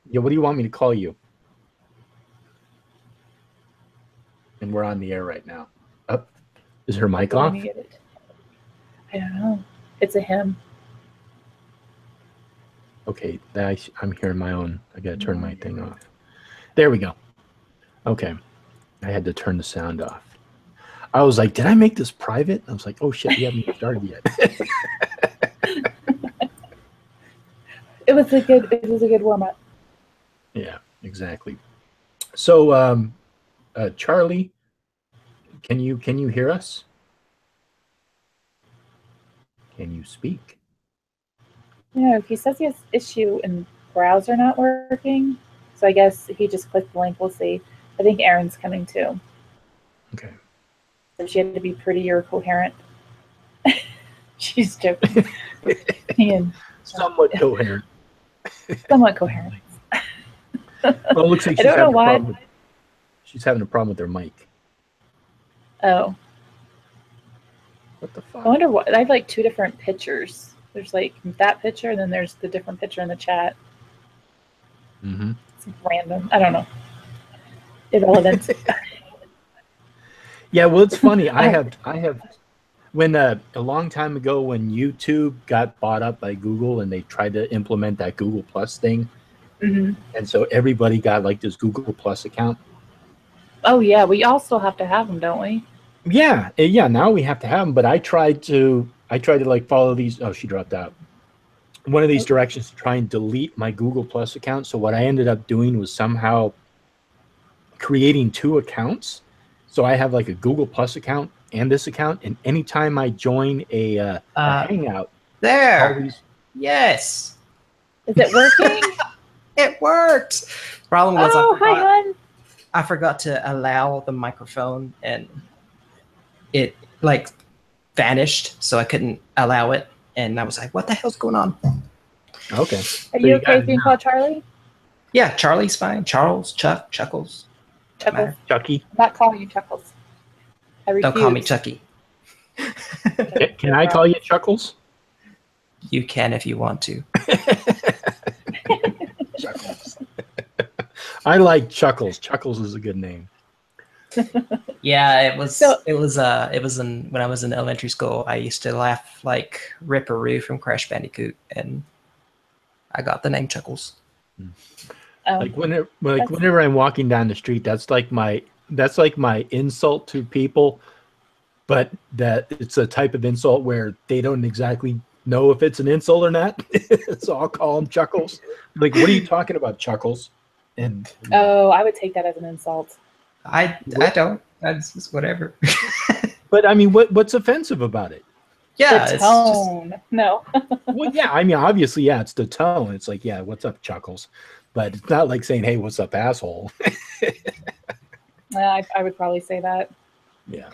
Yeah, what do you want me to call you? And we're on the air right now. Oh, is her mic Okay, let off? me get it. I don't know. It's a him. Okay, I'm hearing my own. I gotta turn my thing off. There we go. Okay, I had to turn the sound off. I was like, did I make this private? I was like, oh shit, we haven't even started yet. It was a good warm up. Yeah, exactly. So, Charlie, can you hear us? Can you speak? Yeah, he says he has issue in browser not working. So I guess he just clicked the link. We'll see. I think Erin's coming too. Okay. So she had to be pretty or coherent. She's joking. And Somewhat coherent. somewhat coherent. Well, it looks like I don't know why. she's having a problem with her mic. Oh, What the I fuck? wonder what. I have like two different pictures. There's like that picture, and then there's the different picture in the chat. Mm-hmm. It's random. I don't know. Irrelevant. Yeah, well, it's funny. I Oh, have I have when a long time ago when YouTube got bought up by Google and they tried to implement that Google Plus thing, hmm. and so everybody got like this Google Plus account. Oh yeah, we all still have to have them, don't we? Yeah, yeah. Now we have to have them, but I tried to like follow these. Oh, she dropped out. One of these Oh, directions to try and delete my Google Plus account. So what I ended up doing was somehow creating two accounts. So I have like a Google Plus account and this account, and anytime I join a Uh, Hangout, all there. these. Yes, is it working? it worked. Problem was Oh, hi, hon. I forgot to allow the microphone, and it like vanished, so I couldn't allow it. And I was like, "What the hell's going on?" Okay, Are so you you got okay it being now, called Charlie? Yeah, Charlie's fine. Charles, Chuck, Chuckles, doesn't Chuckles. matter. Chucky. I'm not calling you Chuckles. I Don't call me refuse. Chucky. Okay, Can no I call problem. you Chuckles? You can if you want to. Chuckles. I like Chuckles. Chuckles is a good name. Yeah, So, it was in when I was in elementary school. I used to laugh like Ripperoo from Crash Bandicoot, and I got the name Chuckles. Like um, that's whenever I'm walking down the street, that's like my insult to people, but that it's a type of insult where they don't exactly know if it's an insult or not. So I'll call them Chuckles. Like, what are you talking about, Chuckles? And oh, I would take that as an insult. I don't. That's just whatever. but I mean, what's offensive about it? The Yeah, it's just tone. No. Well, yeah, I mean, obviously, yeah, it's the tone. It's like, yeah, what's up, Chuckles? But it's not like saying, hey, what's up, asshole? I would probably say that. Yeah.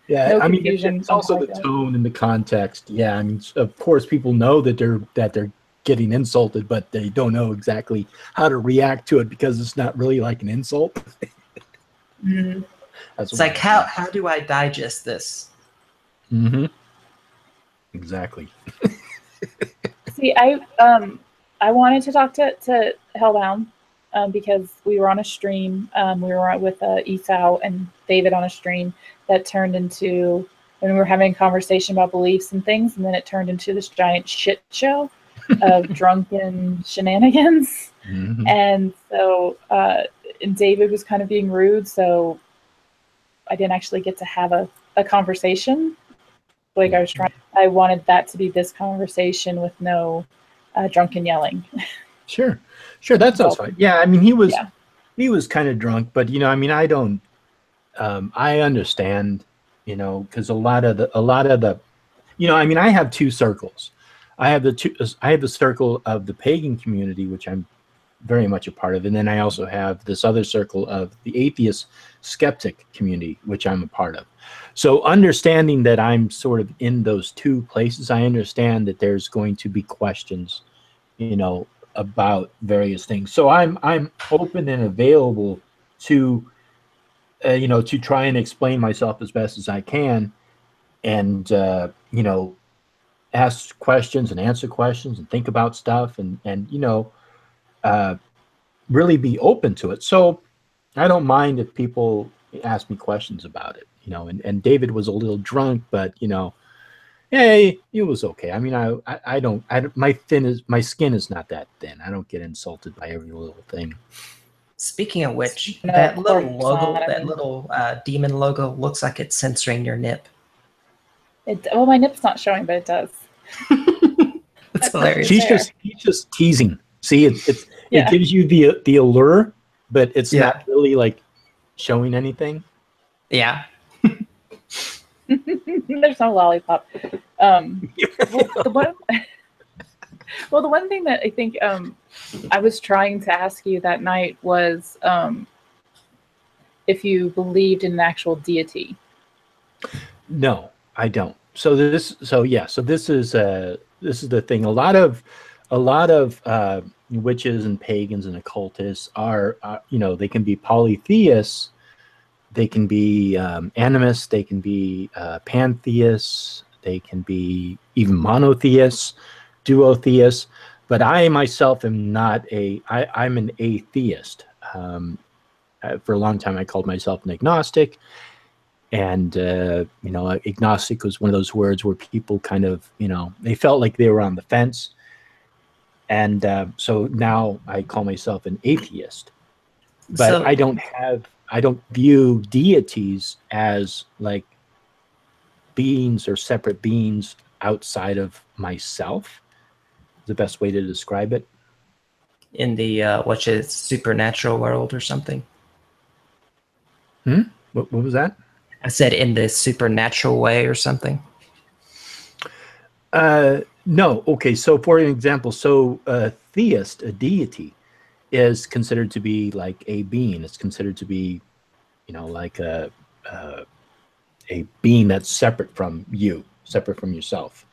Yeah, No I mean, it's, confusion it's on how also I the feel. tone and the context. Yeah, I mean, of course, people know that they're getting insulted, but they don't know exactly how to react to it because it's not really like an insult. Mhm. That's it's why. like how do I digest this? Mm-hmm. Exactly. See, I wanted to talk to Hellbound because we were on a stream. We were with Esau and David on a stream that turned into when we were having a conversation about beliefs and things, and then it turned into this giant shit show of drunken shenanigans. Mm-hmm. And so, and David was kind of being rude, so I didn't actually get to have a conversation like I was trying. I wanted that to be this conversation with no drunken yelling. Sure, sure, that sounds fine. Insulting. Yeah, I mean, he was Yeah. he was kind of drunk, but I mean, I don't. I understand, because I mean, I have two circles. I have the circle of the pagan community, which I'm very much a part of, and then I also have this other circle of the atheist skeptic community, which I'm a part of. So understanding that I'm sort of in those two places, I understand that there's going to be questions, about various things. So I'm open and available to to try and explain myself as best as I can, and ask questions and answer questions and think about stuff, and really be open to it. So I don't mind if people ask me questions about it, you know. And David was a little drunk, but you know, hey, it was okay. I mean, I don't, my skin is not that thin. I don't get insulted by every little thing. Speaking of which, No, that little corpse logo, on. that little demon logo, looks like it's censoring your nip. Well, my nip's not showing, but it does. It's hilarious. He's just teasing. See, it Yeah. gives you the allure, but it's Yeah. not really like showing anything. Yeah. There's no lollipop. The one thing that I think I was trying to ask you that night was if you believed in an actual deity. No, I don't. So this is the thing. A lot of witches and pagans and occultists are you know, they can be polytheists, they can be animists, they can be pantheists, they can be even monotheists, duotheists. But I myself am not I'm an atheist. For a long time, I called myself an agnostic. And, you know, agnostic was one of those words where people kind of, you know, they felt like they were on the fence. And so now I call myself an atheist. But So- I don't view deities as like beings or separate beings outside of myself. The best way to describe it. In the which is supernatural world or something. What was that? I said in the supernatural way or something. No. Okay. So for an example, so a theist, a deity, is considered to be like a being. It's considered to be, you know, like a being that's separate from you, separate from yourself.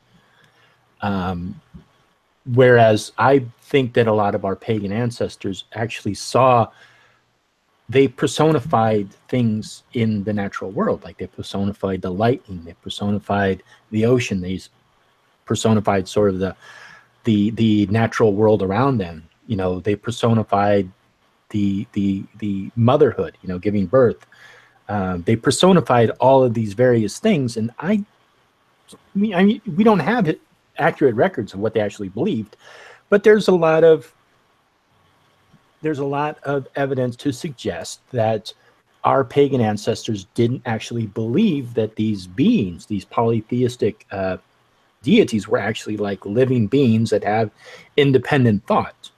Whereas I think that a lot of our pagan ancestors actually they personified things in the natural world. Like they personified the lightning, they personified the ocean, they personified sort of the natural world around them. You know, they personified the motherhood, you know, giving birth. They personified all of these various things. And I mean, we don't have accurate records of what they actually believed, but there's a lot of evidence to suggest that our pagan ancestors didn't actually believe that these beings, these polytheistic deities, were actually like living beings that have independent thought.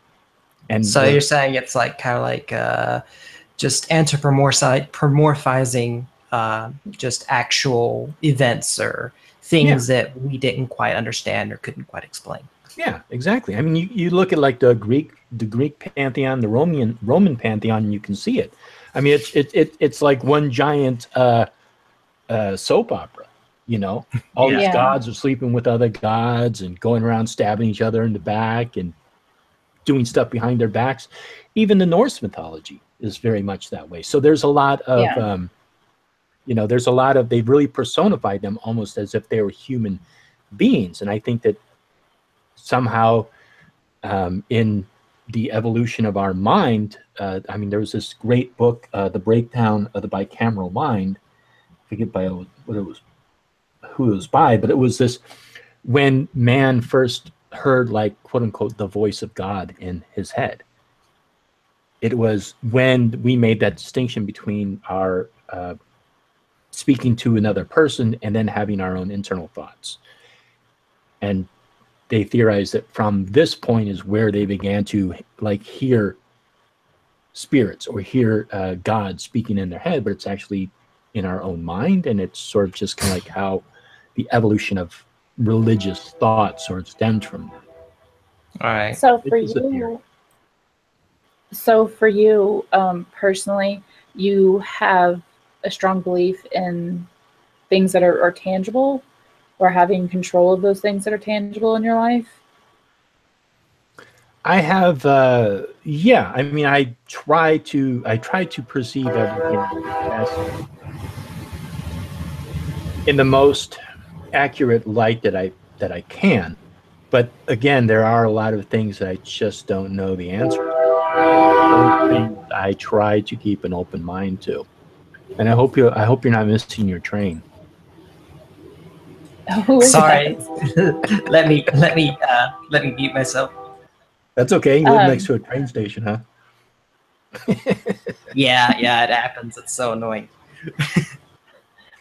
And so you're saying it's like kind of like just anthropomorphizing just actual events or things that we didn't quite understand or couldn't quite explain. Yeah, exactly. I mean, you look at like the Greek pantheon, the Roman pantheon, and you can see it. I mean, it's like one giant soap opera. You know, all these gods are sleeping with other gods and going around stabbing each other in the back and doing stuff behind their backs. Even the Norse mythology is very much that way. So there's a lot of you know, they've really personified them almost as if they were human beings. And I think that somehow in the evolution of our mind, I mean, there was this great book, The Breakdown of the Bicameral Mind. I forget who it was by, but it was this, when man first heard, like, quote unquote, the voice of God in his head. It was when we made that distinction between our speaking to another person and then having our own internal thoughts. And they theorized that from this point is where they began to like hear spirits or hear God speaking in their head, but it's actually in our own mind. And it's sort of just kind of like how the evolution of religious thought sort of stemmed from. All right. So for you, personally, you have a strong belief in things that are tangible, or having control of those things that are tangible in your life? I have, yeah. I mean, I try to perceive everything as in the most accurate light that I can. But again, there are a lot of things that I just don't know the answer to. those things I try to keep an open mind to. And I hope you're not missing your train. Who is Sorry. that? let me mute myself. That's okay. You live next to a train station, huh? Yeah, it happens. It's so annoying.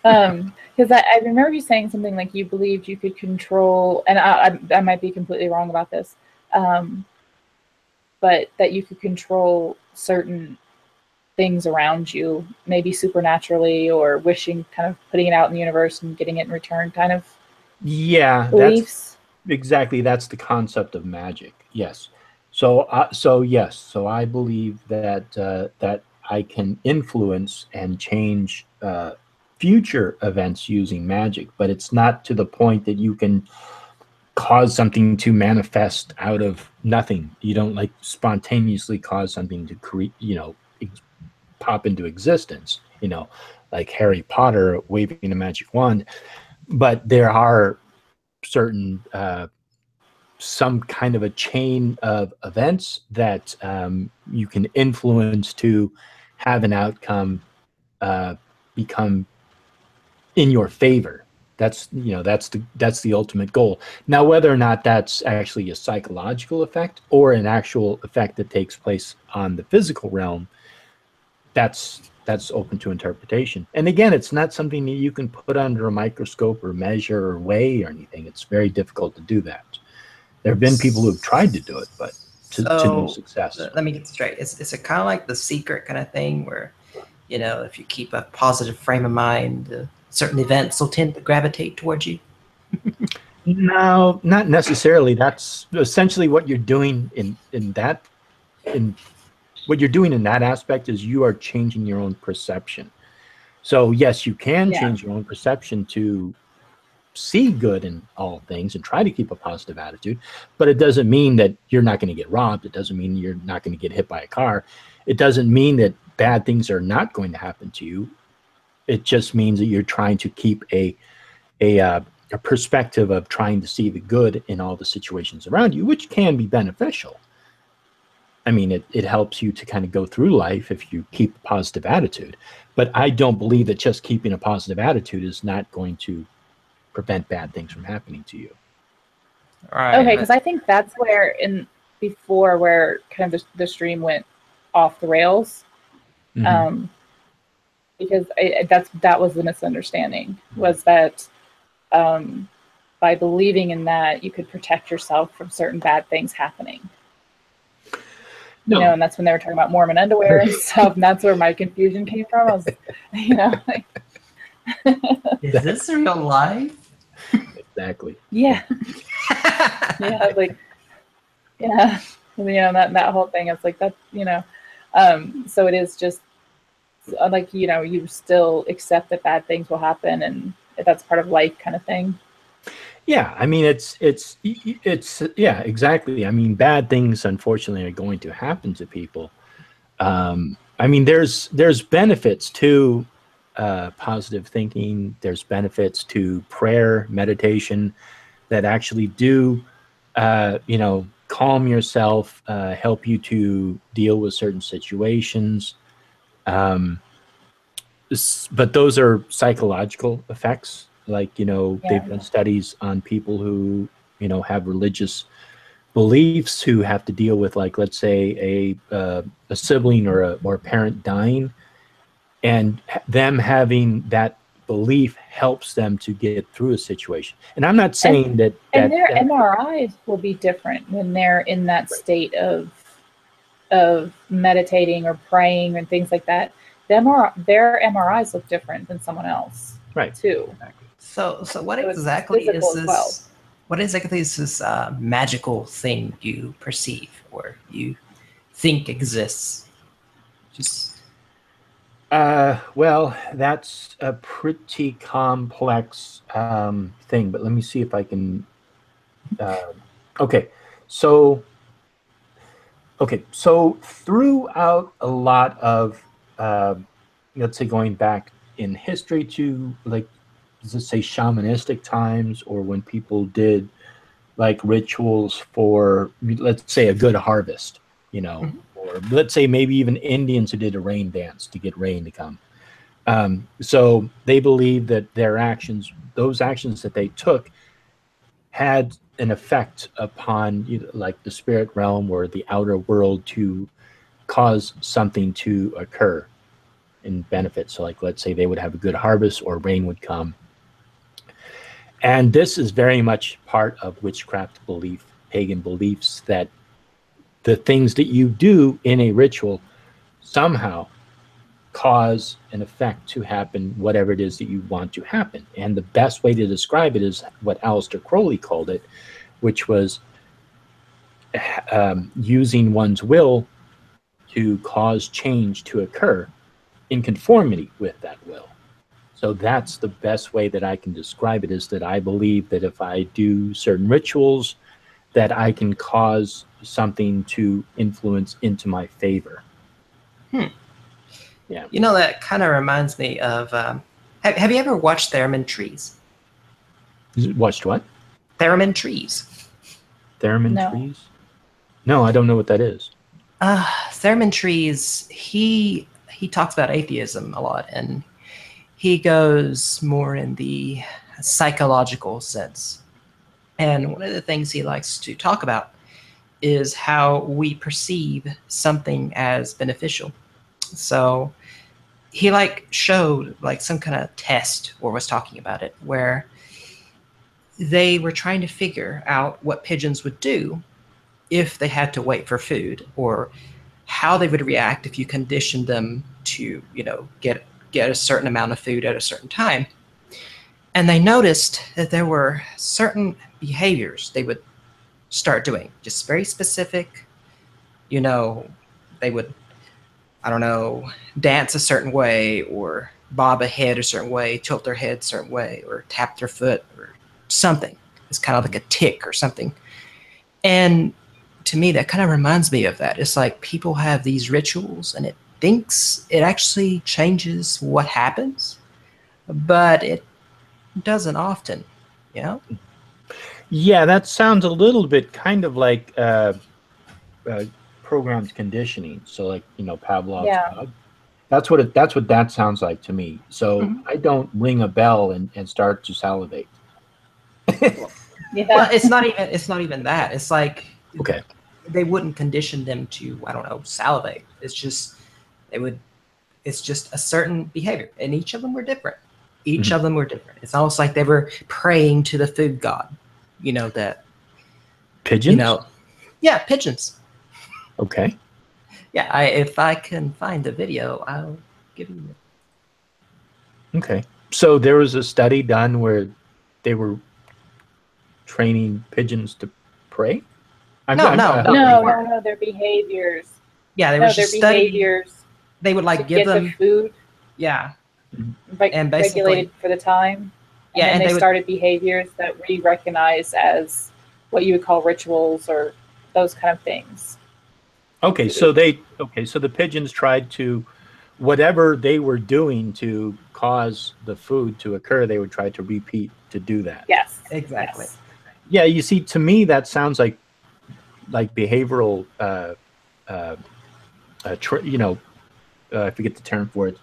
Because I remember you saying something like you believed you could control, and I might be completely wrong about this, but that you could control certain things around you, maybe supernaturally, or wishing, kind of putting it out in the universe and getting it in return, kind of. Yeah, beliefs. That's the concept of magic. Yes. So yes. So I believe that that I can influence and change future events using magic, but it's not to the point that you can cause something to manifest out of nothing. You don't like spontaneously cause something to create, pop into existence, like Harry Potter waving a magic wand. But there are certain some kind of a chain of events that you can influence to have an outcome become in your favor. That's that's the ultimate goal. Now, whether or not that's actually a psychological effect or an actual effect that takes place on the physical realm, that's open to interpretation. And again, it's not something that you can put under a microscope or measure or weigh or anything. It's very difficult to do that. There have been people who've tried to do it, but to no success. Let me get this straight. Is it kind of like The Secret kind of thing where, if you keep a positive frame of mind, certain events will tend to gravitate towards you? No, not necessarily. That's essentially what you're doing in what you're doing in that aspect is you are changing your own perception. So yes, you can change your own perception to see good in all things and try to keep a positive attitude, but it doesn't mean that you're not going to get robbed. It doesn't mean you're not going to get hit by a car. It doesn't mean that bad things are not going to happen to you. It just means that you're trying to keep a perspective of trying to see the good in all the situations around you, which can be beneficial. I mean, it helps you to kind of go through life if you keep a positive attitude. But I don't believe that just keeping a positive attitude is not going to prevent bad things from happening to you. Right. Okay, because I think that's where where kind of the stream went off the rails. Mm-hmm. Because that was the misunderstanding, was that by believing in that you could protect yourself from certain bad things happening. No. And that's when they were talking about Mormon underwear and stuff, and that's where my confusion came from. I was, like, is this real life? Exactly. Yeah. Yeah, like, yeah, that whole thing. It's like that, so it is just like, you still accept that bad things will happen, and that's part of life, kind of thing. Yeah, I mean, it's yeah, exactly. I mean, bad things unfortunately are going to happen to people. I mean, there's benefits to positive thinking. There's benefits to prayer, meditation, that actually do, calm yourself, help you to deal with certain situations. But those are psychological effects. Like, they've done studies on people who, have religious beliefs, who have to deal with, like, let's say a sibling or a parent dying, and them having that belief helps them to get through a situation. And I'm not saying that their MRIs will be different when they're in that state of meditating or praying and things like that. Their MRIs look different than someone else, right? Too. So what exactly is this? Well. What exactly is this magical thing you perceive or you think exists? Just. Well, that's a pretty complex thing, but let me see if I can. Okay, so throughout a lot of, let's say, going back in history to, like, let's say, shamanistic times, or when people did like rituals for, let's say, a good harvest, or let's say maybe even Indians who did a rain dance to get rain to come. So they believe that their actions, those actions that they took, had an effect upon like the spirit realm or the outer world to cause something to occur in benefit. So like, let's say they would have a good harvest or rain would come. And this is very much part of witchcraft belief, pagan beliefs, that the things that you do in a ritual somehow cause an effect to happen, whatever it is that you want to happen. And the best way to describe it is what Aleister Crowley called it, which was using one's will to cause change to occur in conformity with that will. So that's the best way that I can describe it, is that I believe that if I do certain rituals, that I can cause something to influence into my favor. Yeah. You know, that kind of reminds me of, have you ever watched Theremin Trees? Watched what? Theremin Trees. Theremin Trees? No, I don't know what that is. Theremin Trees, he talks about atheism a lot, and he goes more in the psychological sense. And one of the things he likes to talk about is how we perceive something as beneficial. So he like showed like some kind of test, or was talking about it, where they were trying to figure out what pigeons would do if they had to wait for food, or how they would react if you conditioned them to, you know, get a certain amount of food at a certain time. And they noticed that there were certain behaviors they would start doing, just very specific. You know, they would, I don't know, dance a certain way, or bob a head a certain way, tilt their head a certain way, or tap their foot or something. It's kind of like a tick or something. And to me, that kind of reminds me of that. It's like people have these rituals and it thinks it actually changes what happens, but it doesn't often, you know? Yeah, that sounds a little bit kind of like programmed conditioning. So like, you know, Pavlov's dog. That's what that sounds like to me. So I don't ring a bell and start to salivate. Well, it's not even that. It's like, okay, they wouldn't condition them to, I don't know, salivate. It's just it's just a certain behavior, and each of them were different. Each of them were different. It's almost like they were praying to the food god. You know, that pigeons. You know, yeah, pigeons. Okay. Yeah, if I can find the video, I'll give you it. Okay. So there was a study done where they were training pigeons to pray? No, their behaviors. Yeah, they were just their behaviors. They would like give them the food. Yeah. And regulated for the time. Yeah, and they started behaviors that we recognize as what you would call rituals or those kind of things. Okay, so the pigeons tried to, whatever they were doing to cause the food to occur, they would try to repeat to do that. Yes, exactly. Yes. Yeah, you see, to me that sounds like behavioral, I forget the term for it.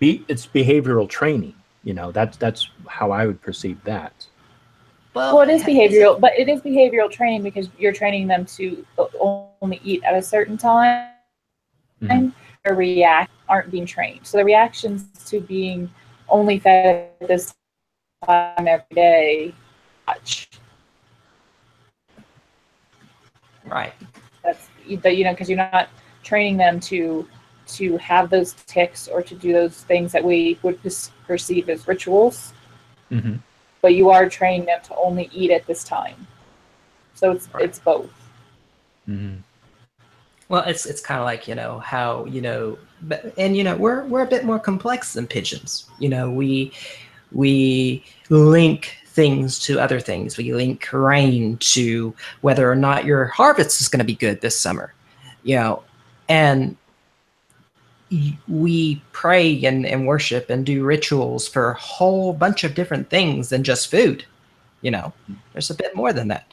It's behavioral training. You know, that's how I would perceive that. Well, it is behavioral, but it is behavioral training because you're training them to only eat at a certain time. Their aren't being trained. So the reactions to being only fed at this time every day, right? That's because you're not training them to have those ticks or to do those things that we would perceive as rituals. But you are training them to only eat at this time. So it's both. Well, it's kind of like, how, and, we're a bit more complex than pigeons. We link things to other things. We link rain to whether or not your harvest is going to be good this summer, and we pray and worship and do rituals for a whole bunch of different things than just food. There's a bit more than that.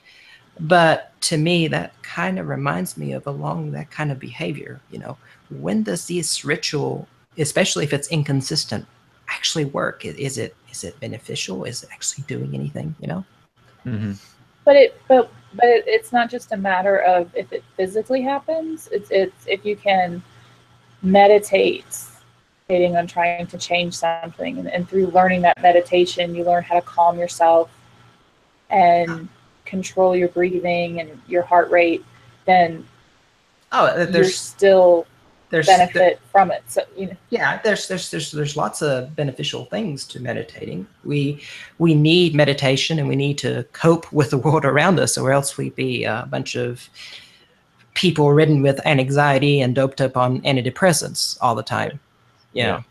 But to me, that kind of reminds me of along that kind of behavior. You know, when does this ritual, especially if it's inconsistent, actually work? Is it beneficial? Is it actually doing anything? You know? Mm-hmm. But it's not just a matter of if it physically happens. It's if you can meditate on trying to change something, and through learning that meditation, you learn how to calm yourself and control your breathing and your heart rate. Then you're still benefit from it. So you know. Yeah, there's lots of beneficial things to meditating. We need meditation, and we need to cope with the world around us, or else we'd be a bunch of people ridden with anxiety and doped up on antidepressants all the time. Yeah,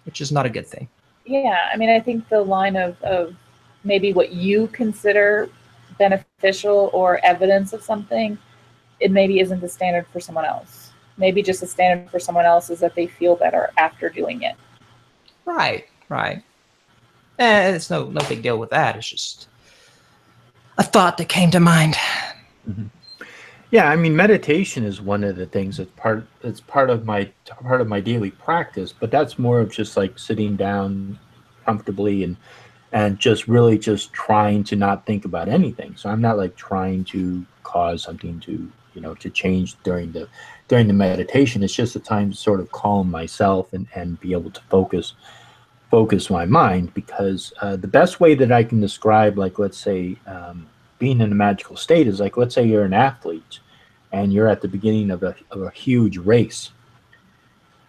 which is not a good thing. Yeah, I mean, I think the line of maybe what you consider beneficial or evidence of something, it maybe isn't the standard for someone else. Maybe just the standard for someone else is that they feel better after doing it. Right. It's no big deal with that. It's just a thought that came to mind. Mm-hmm. Yeah, I mean, meditation is one of the things that's part of my daily practice, but that's more of just like sitting down comfortably and just really just trying to not think about anything. So I'm not like trying to cause something to, to change during the meditation. It's just a time to sort of calm myself and be able to focus my mind, because the best way that I can describe, like, let's say, being in a magical state is like, let's say you're an athlete and you're at the beginning of a huge race.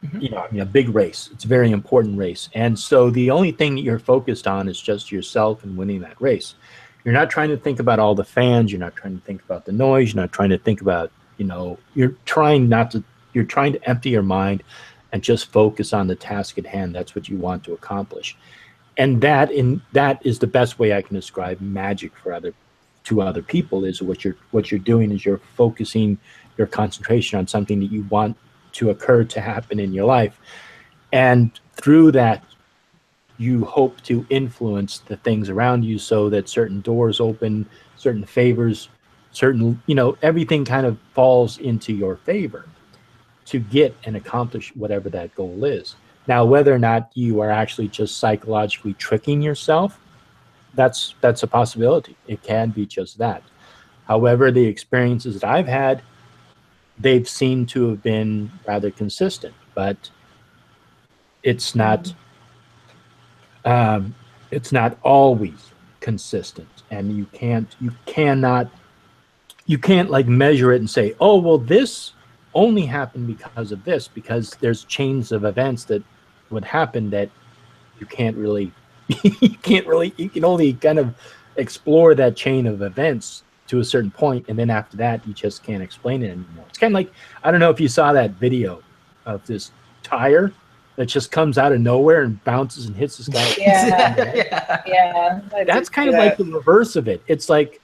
Mm-hmm. I mean, a big race. It's a very important race. And so the only thing that you're focused on is just yourself and winning that race. You're not trying to think about all the fans. You're not trying to think about the noise. You're not trying to think about, you're trying to empty your mind and just focus on the task at hand. That's what you want to accomplish. And that is the best way I can describe magic to other people, is what you're doing is you're focusing your concentration on something that you want to occur to happen in your life, and through that you hope to influence the things around you so that certain doors open, certain favors, certain everything kind of falls into your favor to get and accomplish whatever that goal is. Now, whether or not you are actually just psychologically tricking yourself, that's a possibility. It can be just that. However, the experiences that I've had, they've seemed to have been rather consistent, but it's not always consistent, and you can't like measure it and say, oh well, this only happened because of this, because there's chains of events that would happen that you can't really you can only kind of explore that chain of events to a certain point, and then after that you just can't explain it anymore. It's kind of like, I don't know if you saw that video of this tire that just comes out of nowhere and bounces and hits this guy. Yeah. That's kind of like the reverse of it. It's like,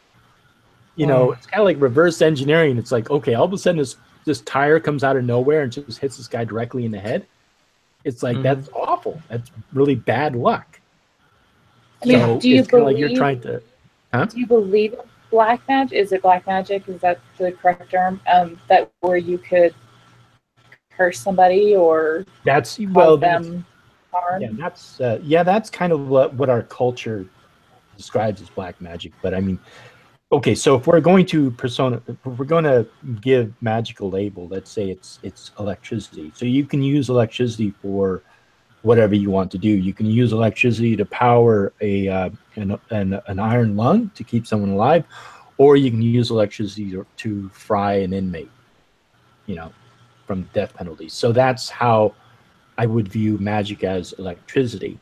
it's kind of like reverse engineering. It's like, okay, all of a sudden this tire comes out of nowhere and just hits this guy directly in the head. It's like, that's awful. That's really bad luck. I mean, so do you believe, like you're trying to, do you believe in black magic? Is it black magic? Is that the correct term? That where you could curse somebody or cause them harm? That's kind of what our culture describes as black magic. But I mean, okay, so if we're going to give magic a label, let's say it's electricity. So you can use electricity for whatever you want to do. You can use electricity to power an iron lung to keep someone alive, or you can use electricity to fry an inmate, from death penalty. So that's how I would view magic, as electricity.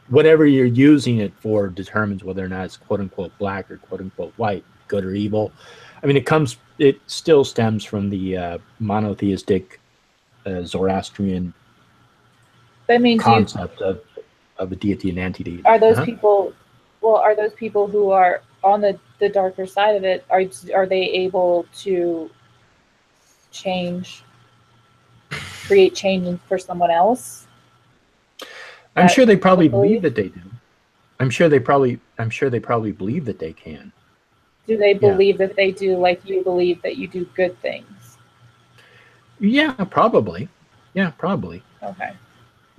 Whatever you're using it for determines whether or not it's quote unquote black or quote unquote white, good or evil. I mean, it still stems from the monotheistic Zoroastrian concept of a deity and anti-deity. Are those people? Well, are those people who are on the darker side of it? Are they able to create change for someone else? I'm sure they probably believe that they do. I'm sure they probably believe that they can. Do they Yeah. believe that they do like you believe that you do good things? Yeah, probably. Yeah, probably. Okay.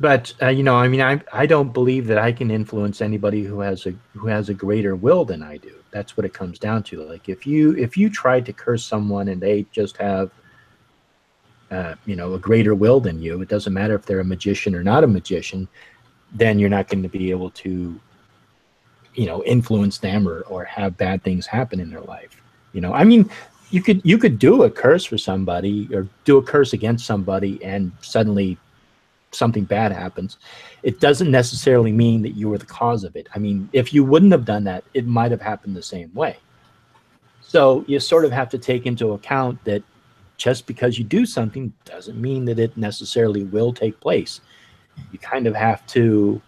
But I mean, I don't believe that I can influence anybody who has a greater will than I do. That's what it comes down to. Like if you tried to curse someone and they just have a greater will than you, it doesn't matter if they're a magician or not a magician, then you're not going to be able to influence them or have bad things happen in their life. I mean, you could do a curse for somebody or do a curse against somebody and suddenly something bad happens. It doesn't necessarily mean that you were the cause of it. I mean, if you wouldn't have done that, it might have happened the same way. So you sort of have to take into account that just because you do something doesn't mean that it necessarily will take place. You kind of have to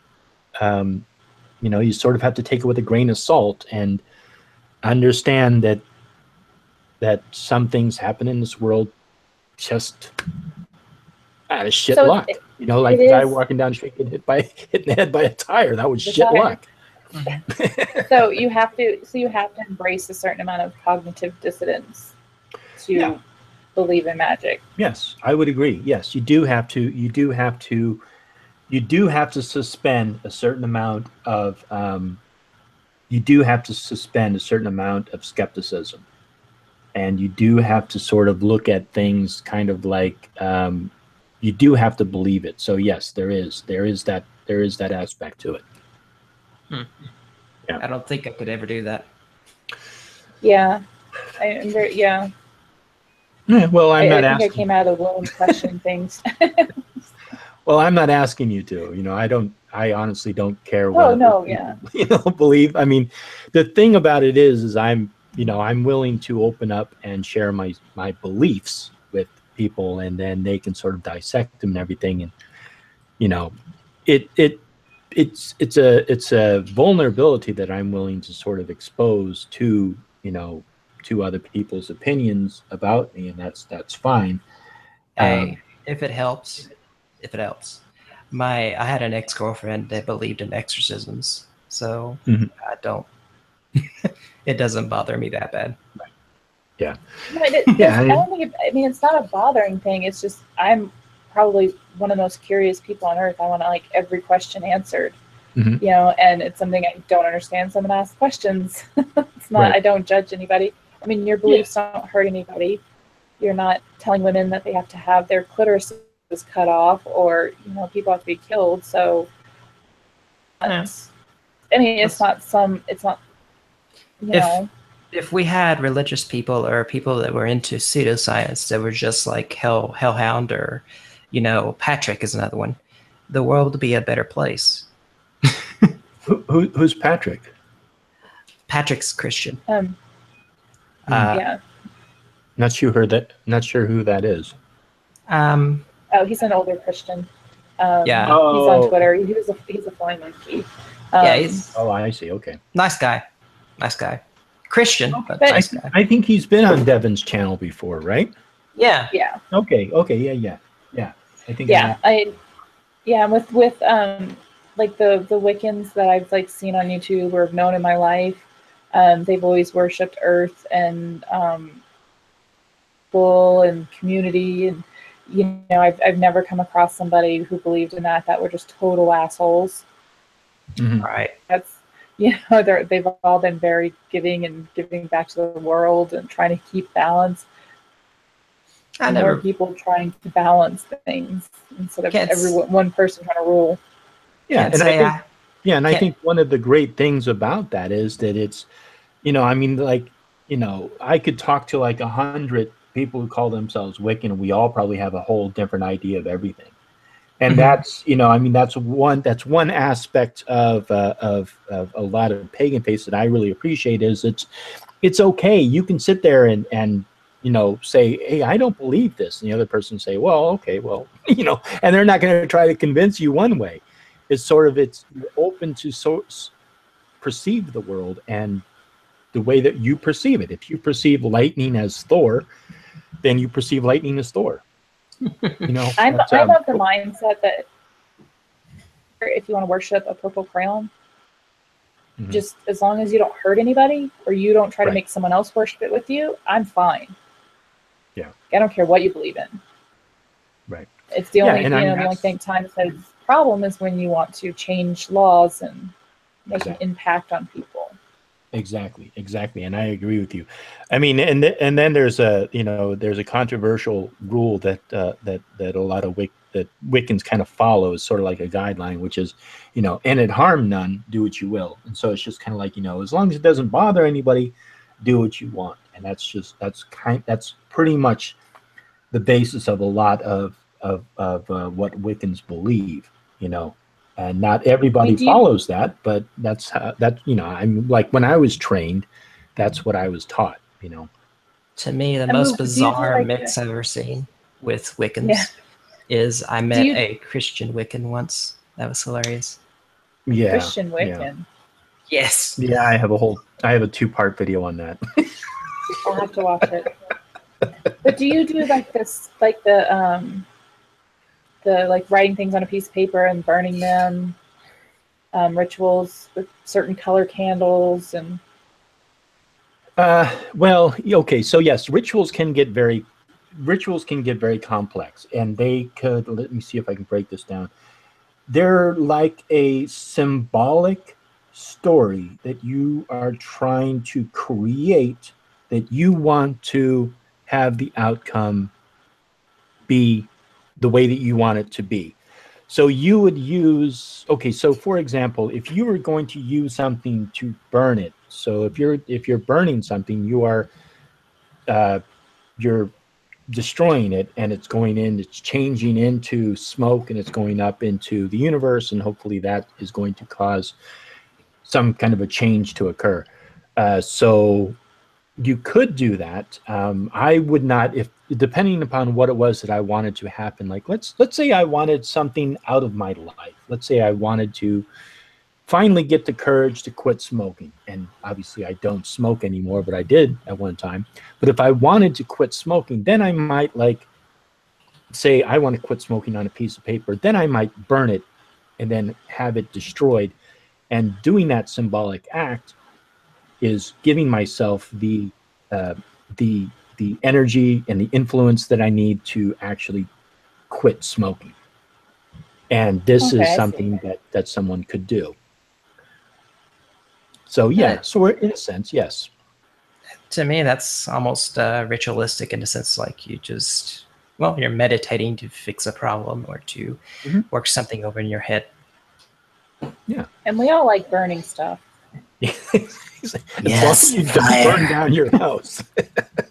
you sort of have to take it with a grain of salt and understand that some things happen in this world just out of shit luck. Like the guy walking down the street getting hit in the head by a tire. That was shit luck. So you have to embrace a certain amount of cognitive dissonance to believe in magic. Yes, I would agree. Yes, you do have to suspend a certain amount of skepticism, and you do have to sort of look at things kind of like you do have to believe it. So yes, there is that aspect to it. Yeah. I don't think I could ever do that. Yeah, I'm very, yeah. Well, I'm not asking. I came out of the womb questioning things. Well, I'm not asking you to. I honestly don't care what believe. I mean, the thing about it is I'm willing to open up and share my beliefs with people, and then they can sort of dissect them and everything. And it's a vulnerability that I'm willing to sort of expose to other people's opinions about me, and that's fine. Hey, if it helps. I had an ex-girlfriend that believed in exorcisms, so I don't. It doesn't bother me that bad. Yeah. No, I don't think it's not a bothering thing. It's just I'm probably one of the most curious people on earth. I want to every question answered. And it's something I don't understand. So I'm gonna ask questions. It's not. Right. I don't judge anybody. I mean, your beliefs don't hurt anybody. You're not telling women that they have to have their clitoris cut off, or people have to be killed. So, it's not. If we had religious people or people that were into pseudoscience that were just like Hellhound or, Patrick is another one, the world would be a better place. Who's Patrick? Patrick's Christian. Yeah. Not sure who that is. He's an older Christian. Yeah. He's on Twitter. He's a fly monkey. I see. Okay. Nice guy. Christian, but nice guy. I think he's been on Devin's channel before, right? Yeah. Okay. Yeah. I think. With the Wiccans that I've seen on YouTube or have known in my life, they've always worshipped Earth and bull and community, and I've never come across somebody who believed in that were just total assholes. Mm-hmm. Right. That's they've all been very giving back to the world and trying to keep balance. People trying to balance things instead of one person trying to rule. Yeah, and I think one of the great things about that is that it's, I could talk to 100 people who call themselves Wiccan, and we all probably have a whole different idea of everything. And that's, that's one aspect of a lot of pagan faiths that I really appreciate is it's okay. You can sit there and say, hey, I don't believe this. And the other person say, well, okay, well, and they're not going to try to convince you one way. It's open to perceive the world and the way that you perceive it. If you perceive lightning as Thor, then you perceive lightning as Thor. I'm of the mindset that if you want to worship a purple crayon, Mhm. just as long as you don't hurt anybody or you don't try to Right. make someone else worship it with you, I'm fine. Yeah. I don't care what you believe in. Right. It's the Yeah, only, and you I know, mean, the only that's thing time says problem is when you want to change laws and make exactly. an impact on people. Exactly, and I agree with you. I mean, and then there's a there's a controversial rule that that a lot of that Wiccans kind of follow is sort of like a guideline, which is and it harm none, do what you will. And so it's just kind of like as long as it doesn't bother anybody, do what you want. And that's pretty much the basis of a lot of what Wiccans believe. And not I everybody mean, do you, follows that, but that's how, I'm like when I was trained, that's what I was taught. To me, the I mean, most do you do bizarre like mix I've ever seen with yeah? Wiccans is I Do met you a Christian Wiccan once. That was hilarious. Yeah, Christian Wiccan? Yes. yeah. I have a 2-part video on that. I'll have to watch it. But do you do like this, like the like writing things on a piece of paper and burning them, rituals with certain color candles and Well, okay. So yes, rituals can get very complex, and they could. Let me see if I can break this down. They're like a symbolic story that you are trying to create, that you want to have the outcome be the way that you want it to be. So you would use, okay, so for example, if you were going to use something to burn it, so if you're burning something, uh, you're destroying it, and it's changing into smoke, and it's going up into the universe, and hopefully that is going to cause some kind of a change to occur. So you could do that. I would not, if depending upon what it was that I wanted to happen. Like let's say I wanted something out of my life. Let's say I wanted to finally get the courage to quit smoking. And obviously I don't smoke anymore, but I did at one time. But if I wanted to quit smoking, then I might like say I want to quit smoking on a piece of paper. Then I might burn it and then have it destroyed. And doing that symbolic act is giving myself uh, the the energy and the influence that I need to actually quit smoking. And this is okay, I see. something that someone could do. So yeah, Uh, so we're, in a sense, yes. to me, that's almost ritualistic in the sense like you're meditating to fix a problem or to Mhm. work something over in your head. Yeah. And we all like burning stuff. As long as you don't burn down your house.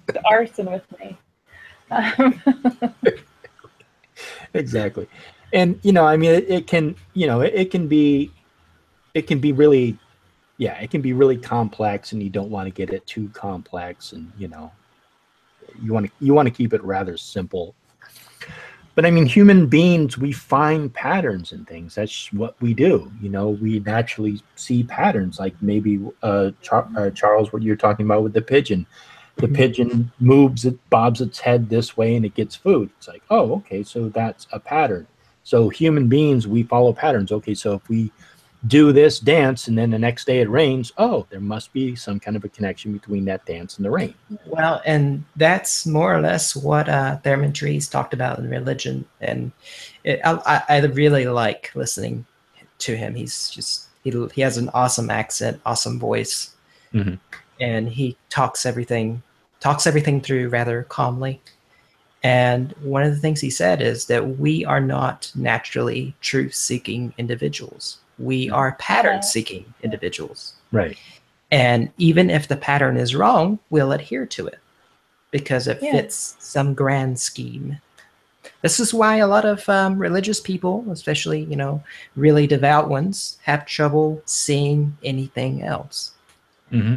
The arson with me. Exactly. And I mean it can, it can be really, yeah, it can be really complex, and you don't want to get it too complex, and you want to keep it rather simple. But I mean, human beings, we find patterns in things. That's what we do. We naturally see patterns, like maybe Charles, what you're talking about with the pigeon. The pigeon moves it, bobs its head this way, and it gets food. It's like, oh, okay, so that's a pattern. So human beings, we follow patterns. Okay, so if we do this dance and then the next day it rains, oh, there must be some kind of a connection between that dance and the rain. Well, and that's more or less what Thurman Trees talked about in religion. And I really like listening to him. He has an awesome accent, awesome voice, Mm-hmm. and he talks everything through rather calmly. And one of the things he said is that we are not naturally truth-seeking individuals. We are pattern-seeking individuals. Right. And even if the pattern is wrong, we'll adhere to it because it Yeah. fits some grand scheme. This is why a lot of religious people, especially, really devout ones, have trouble seeing anything else. Mm-hmm.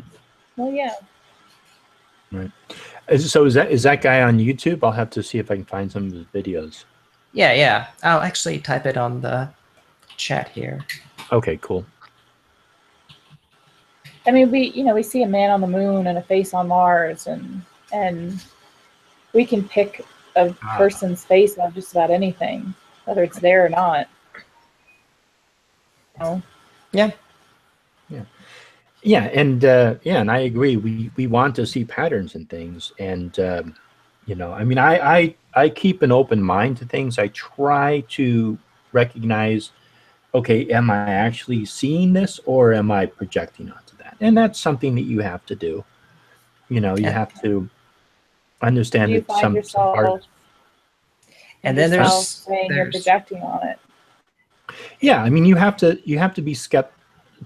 Well, yeah. Right. So is that guy on YouTube? I'll have to see if I can find some of his videos. Yeah. I'll actually type it on the chat here. Okay, cool. I mean, we see a man on the moon and a face on Mars, and we can pick a person's face on just about anything, whether it's there or not. Yeah. Yeah. Yeah, and I agree. We want to see patterns in things, and I mean, I keep an open mind to things. I try to recognize, okay, am I actually seeing this, or am I projecting onto that? And that's something that you have to do. You And, have to Do understand you that find some part. yourself and then yourself saying you're there's projecting on it? Yeah, I mean, you have to be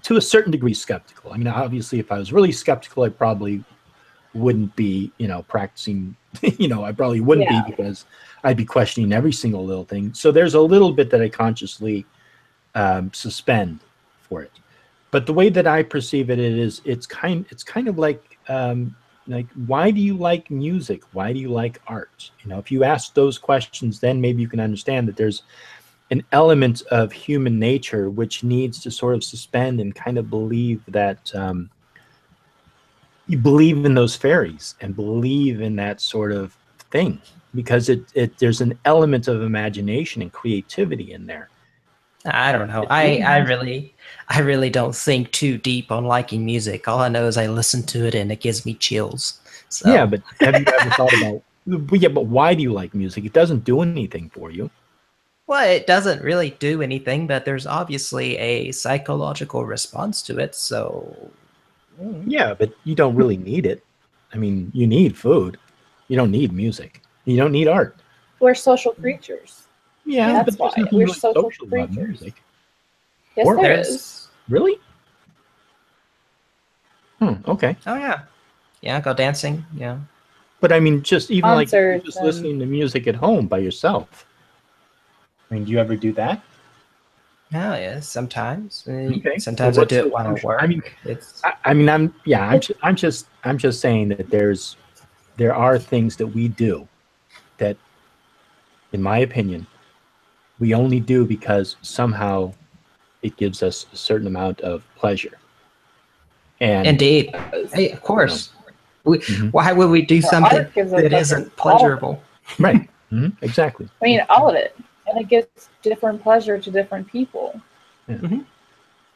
to a certain degree skeptical. I mean, obviously, if I was really skeptical, I probably wouldn't be, practicing. I probably wouldn't be, Yeah. because I'd be questioning every single little thing. So there's a little bit that I consciously suspend for it. But the way that I perceive it is, it's kind of like, why do you like music? Why do you like art? If you ask those questions, then maybe you can understand that there's an element of human nature which needs to sort of suspend and kind of believe that, you believe in those fairies and believe in that sort of thing, because there's an element of imagination and creativity in there. I don't know. It's really nice. I really don't think too deep on liking music. All I know is I listen to it and it gives me chills. So Yeah, but have you ever thought about? Yeah, but why do you like music? It doesn't do anything for you. well, it doesn't really do anything, but there's obviously a psychological response to it. So Yeah, but you don't really need it. I mean, you need food. You don't need music. You don't need art. We're social creatures. Yeah, That's but there's why nothing we're really social social about creatures. music. Yes, Or there there's is. really? Okay. oh yeah, go dancing. Yeah. But I mean, just even like you're Concerts just and listening to music at home by yourself. I mean, do you ever do that? Oh yeah, sometimes. Okay. So Sometimes I what's do so it while I crucial? I mean, work. It's I mean, I'm just saying that there are things that we do that, in my opinion, we only do because somehow it gives us a certain amount of pleasure. And indeed. those. Hey, of you know, course. We, mhm. why would we do Our something art gives us that pleasure. isn't All of it. pleasurable? Right. Exactly. I mean, all of it, and it gives different pleasure to different people. Yeah. Mhm.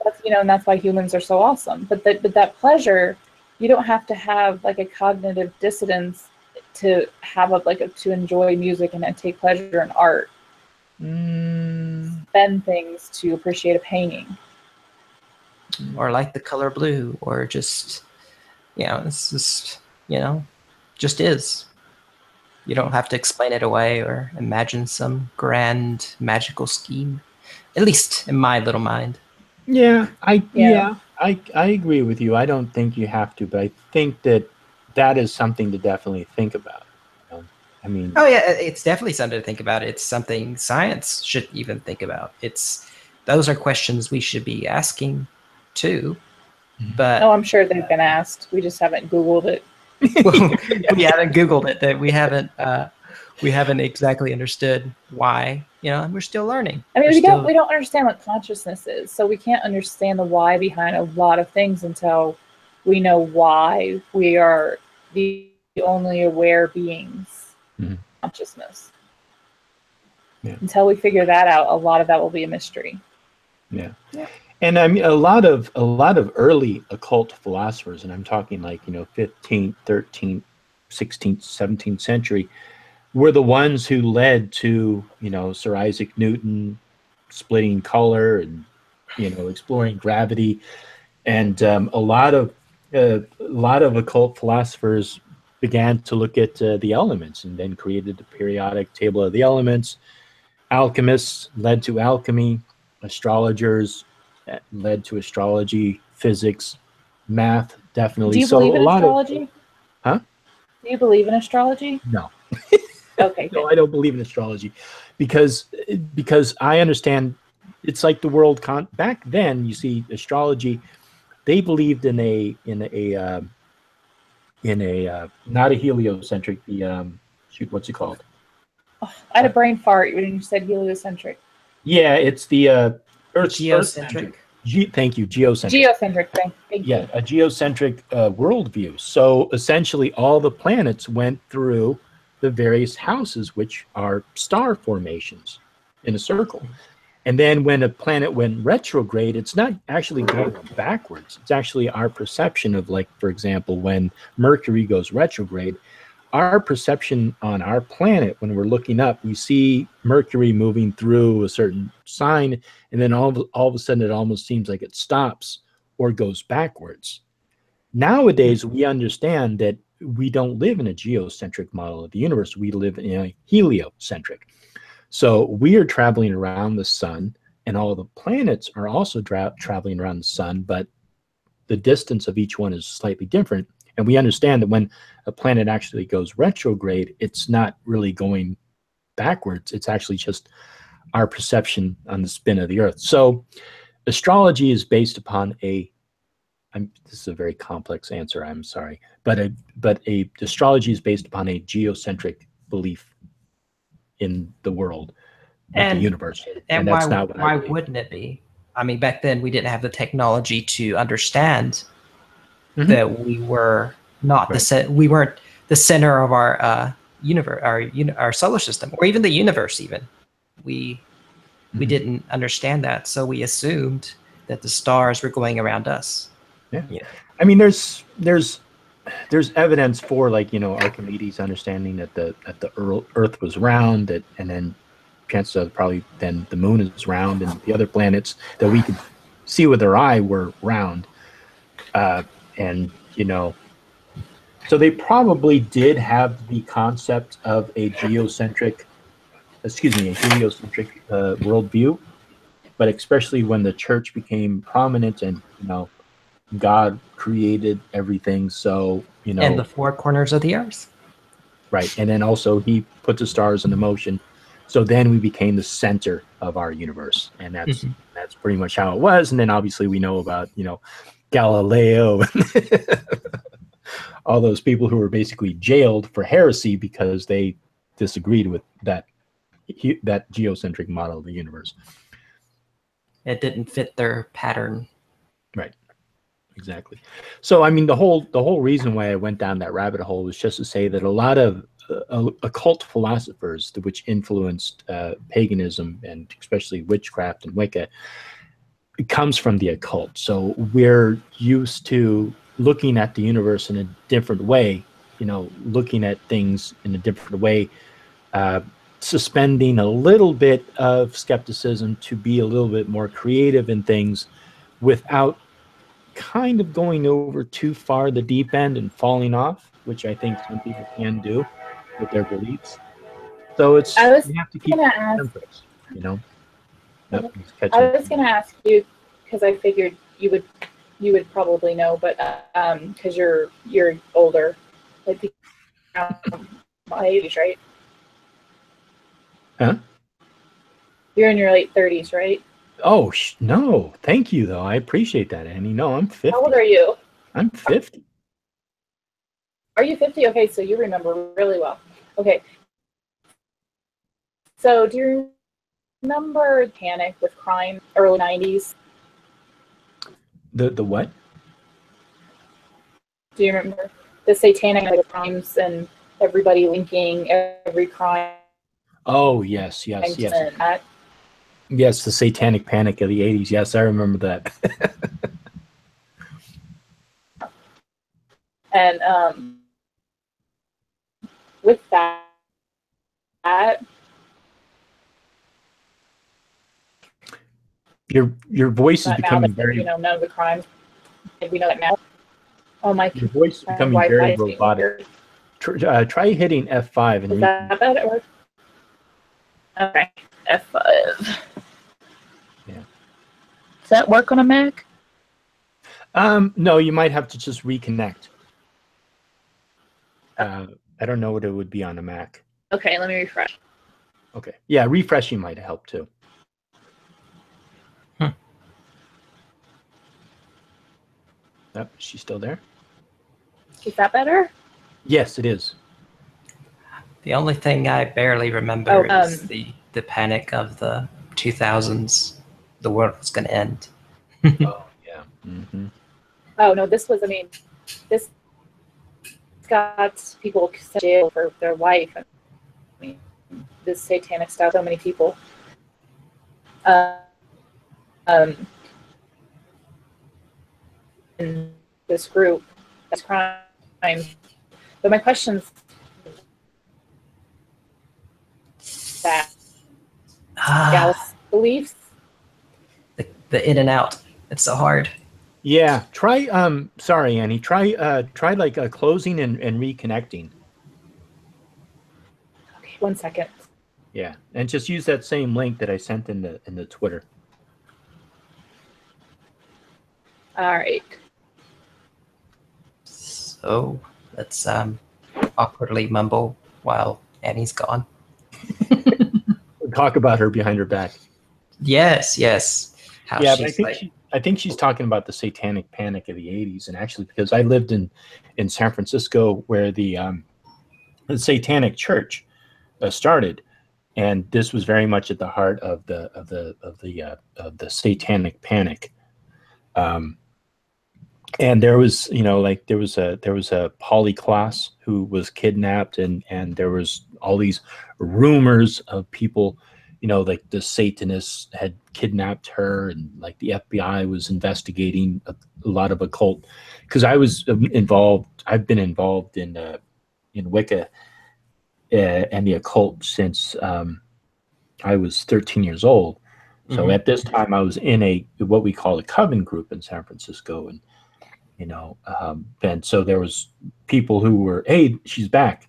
That's and that's why humans are so awesome. But that pleasure, you don't have to have like a cognitive dissonance to have to enjoy music and then take pleasure in art. Spend things to appreciate a painting. Or like the color blue, or just it's just just is. You don't have to explain it away or imagine some grand magical scheme. At least in my little mind. Yeah, Yeah. I agree with you. I don't think you have to, but I think that is something to definitely think about. I mean, Oh yeah, it's definitely something to think about. It's something science should even think about. Those are questions we should be asking too. But Oh, I'm sure they've been asked. We just haven't Googled it. well, we haven't Googled it. That we haven't exactly understood why. And we're still learning. I mean, We're we don't still we don't understand what consciousness is, so we can't understand the why behind a lot of things until we know why we are the only aware beings. Mhm. Consciousness. Yeah. Until we figure that out, a lot of that will be a mystery. Yeah. Yeah. And I mean, a lot of early occult philosophers, and I'm talking like 15th, 13th, 16th, 17th century, were the ones who led to Sir Isaac Newton splitting color and exploring gravity, and a lot of occult philosophers began to look at the elements, and then created the periodic table of the elements. Alchemists led to alchemy. Astrologers led to astrology. Physics, math, definitely. Do you So believe a in lot of, astrology? huh? Do you believe in astrology? No. Okay, No, good. I don't believe in astrology, because I understand it's like the world back then. You see, astrology, they believed in a not a heliocentric, the shoot, what's it called? Oh, I had a brain fart when you said heliocentric. Yeah, it's the Earth geocentric. centric. Thank you, geocentric. Geocentric thing. Thank Yeah, you. a geocentric worldview. So essentially, all the planets went through the various houses, which are star formations in a circle. And then when a planet went retrograde, it's not actually going backwards. It's actually our perception of, like, for example, when Mercury goes retrograde, our perception on our planet, when we're looking up, we see Mercury moving through a certain sign, and then all of a sudden it almost seems like it stops or goes backwards. Nowadays, we understand that we don't live in a geocentric model of the universe. We live in a heliocentric. So we are traveling around the sun, and all the planets are also traveling around the sun, but the distance of each one is slightly different. And we understand that when a planet actually goes retrograde, it's not really going backwards. It's actually just our perception on the spin of the Earth. So astrology is based upon this is a very complex answer, I'm sorry, but astrology is based upon a geocentric belief in the world, of the universe. And that's why wouldn't it be? I mean, back then we didn't have the technology to understand that we were not we weren't the center of our universe, our solar system, or even the universe. Even we didn't understand that, so we assumed that the stars were going around us. Yeah. I mean, there's evidence for, like, Archimedes understanding that the Earth was round, and then chances are probably then the moon is round, and the other planets that we could see with our eye were round. And so they probably did have the concept of a heliocentric worldview, but especially when the church became prominent and God created everything, so and the four corners of the earth, right? And then also he put the stars into motion, so then we became the center of our universe, and that's pretty much how it was. And then obviously we know about Galileo and all those people who were basically jailed for heresy because they disagreed with that geocentric model of the universe. It didn't fit their pattern. Right. Exactly. So, I mean, the whole reason why I went down that rabbit hole was just to say that a lot of occult philosophers, which influenced paganism and especially witchcraft and Wicca, it comes from the occult. So we're used to looking at the universe in a different way, looking at things in a different way, suspending a little bit of skepticism to be a little bit more creative in things without kind of going over too far the deep end and falling off, which I think some people can do with their beliefs. So you have to keep temperance, I was going to ask you, because I figured you would probably know, but because you're older, like my age, right? Huh? You're in your late 30s, right? Oh, no. Thank you, though. I appreciate that, Annie. No, I'm 50. How old are you? I'm 50. Are you 50? Okay, so you remember really well. Okay. So do you remember Panic with Crime, early 90s? The what? Do you remember the satanic crimes and everybody linking every crime? Oh, yes. Yes, the satanic panic of the 80s. Yes, I remember that. And with that, your voice is becoming very. None of the crimes. We know that now. Oh my! Your voice is becoming very robotic. Try hitting F5 and. Is that better? Okay, F5. Yeah. Does that work on a Mac? No, you might have to just reconnect. I don't know what it would be on a Mac. Okay, let me refresh. Okay. Yeah, refreshing might help too. Is she still there? Is that better? Yes, it is. The only thing I barely remember is the panic of the 2000s. The world was going to end. Oh, yeah. Mm-hmm. Oh, no, this got people sent to jail for their life. I mean, this satanic stuff, so many people. um, in this group that's crime. But my question's that Gallus beliefs. The in and out. It's so hard. Yeah, try. Sorry, Annie. Try like closing and reconnecting. Okay, 1 second. Yeah, and just use that same link that I sent in the Twitter. All right. So let's awkwardly mumble while Annie's gone. Talk about her behind her back. Yes, yes. How Yeah, but she's I think she's talking about the satanic panic of the 80s, and actually because I lived in San Francisco where the Satanic Church started, and this was very much at the heart of the satanic panic. And there was, like there was a poly class who was kidnapped, and there was all these rumors of people, like the Satanists had kidnapped her, and like the FBI was investigating a lot of occult. Because I was involved, I've been involved in Wicca and the occult since I was 13 years old. So at this time, I was in what we call a coven group in San Francisco, and and so there was people who were, hey, she's back.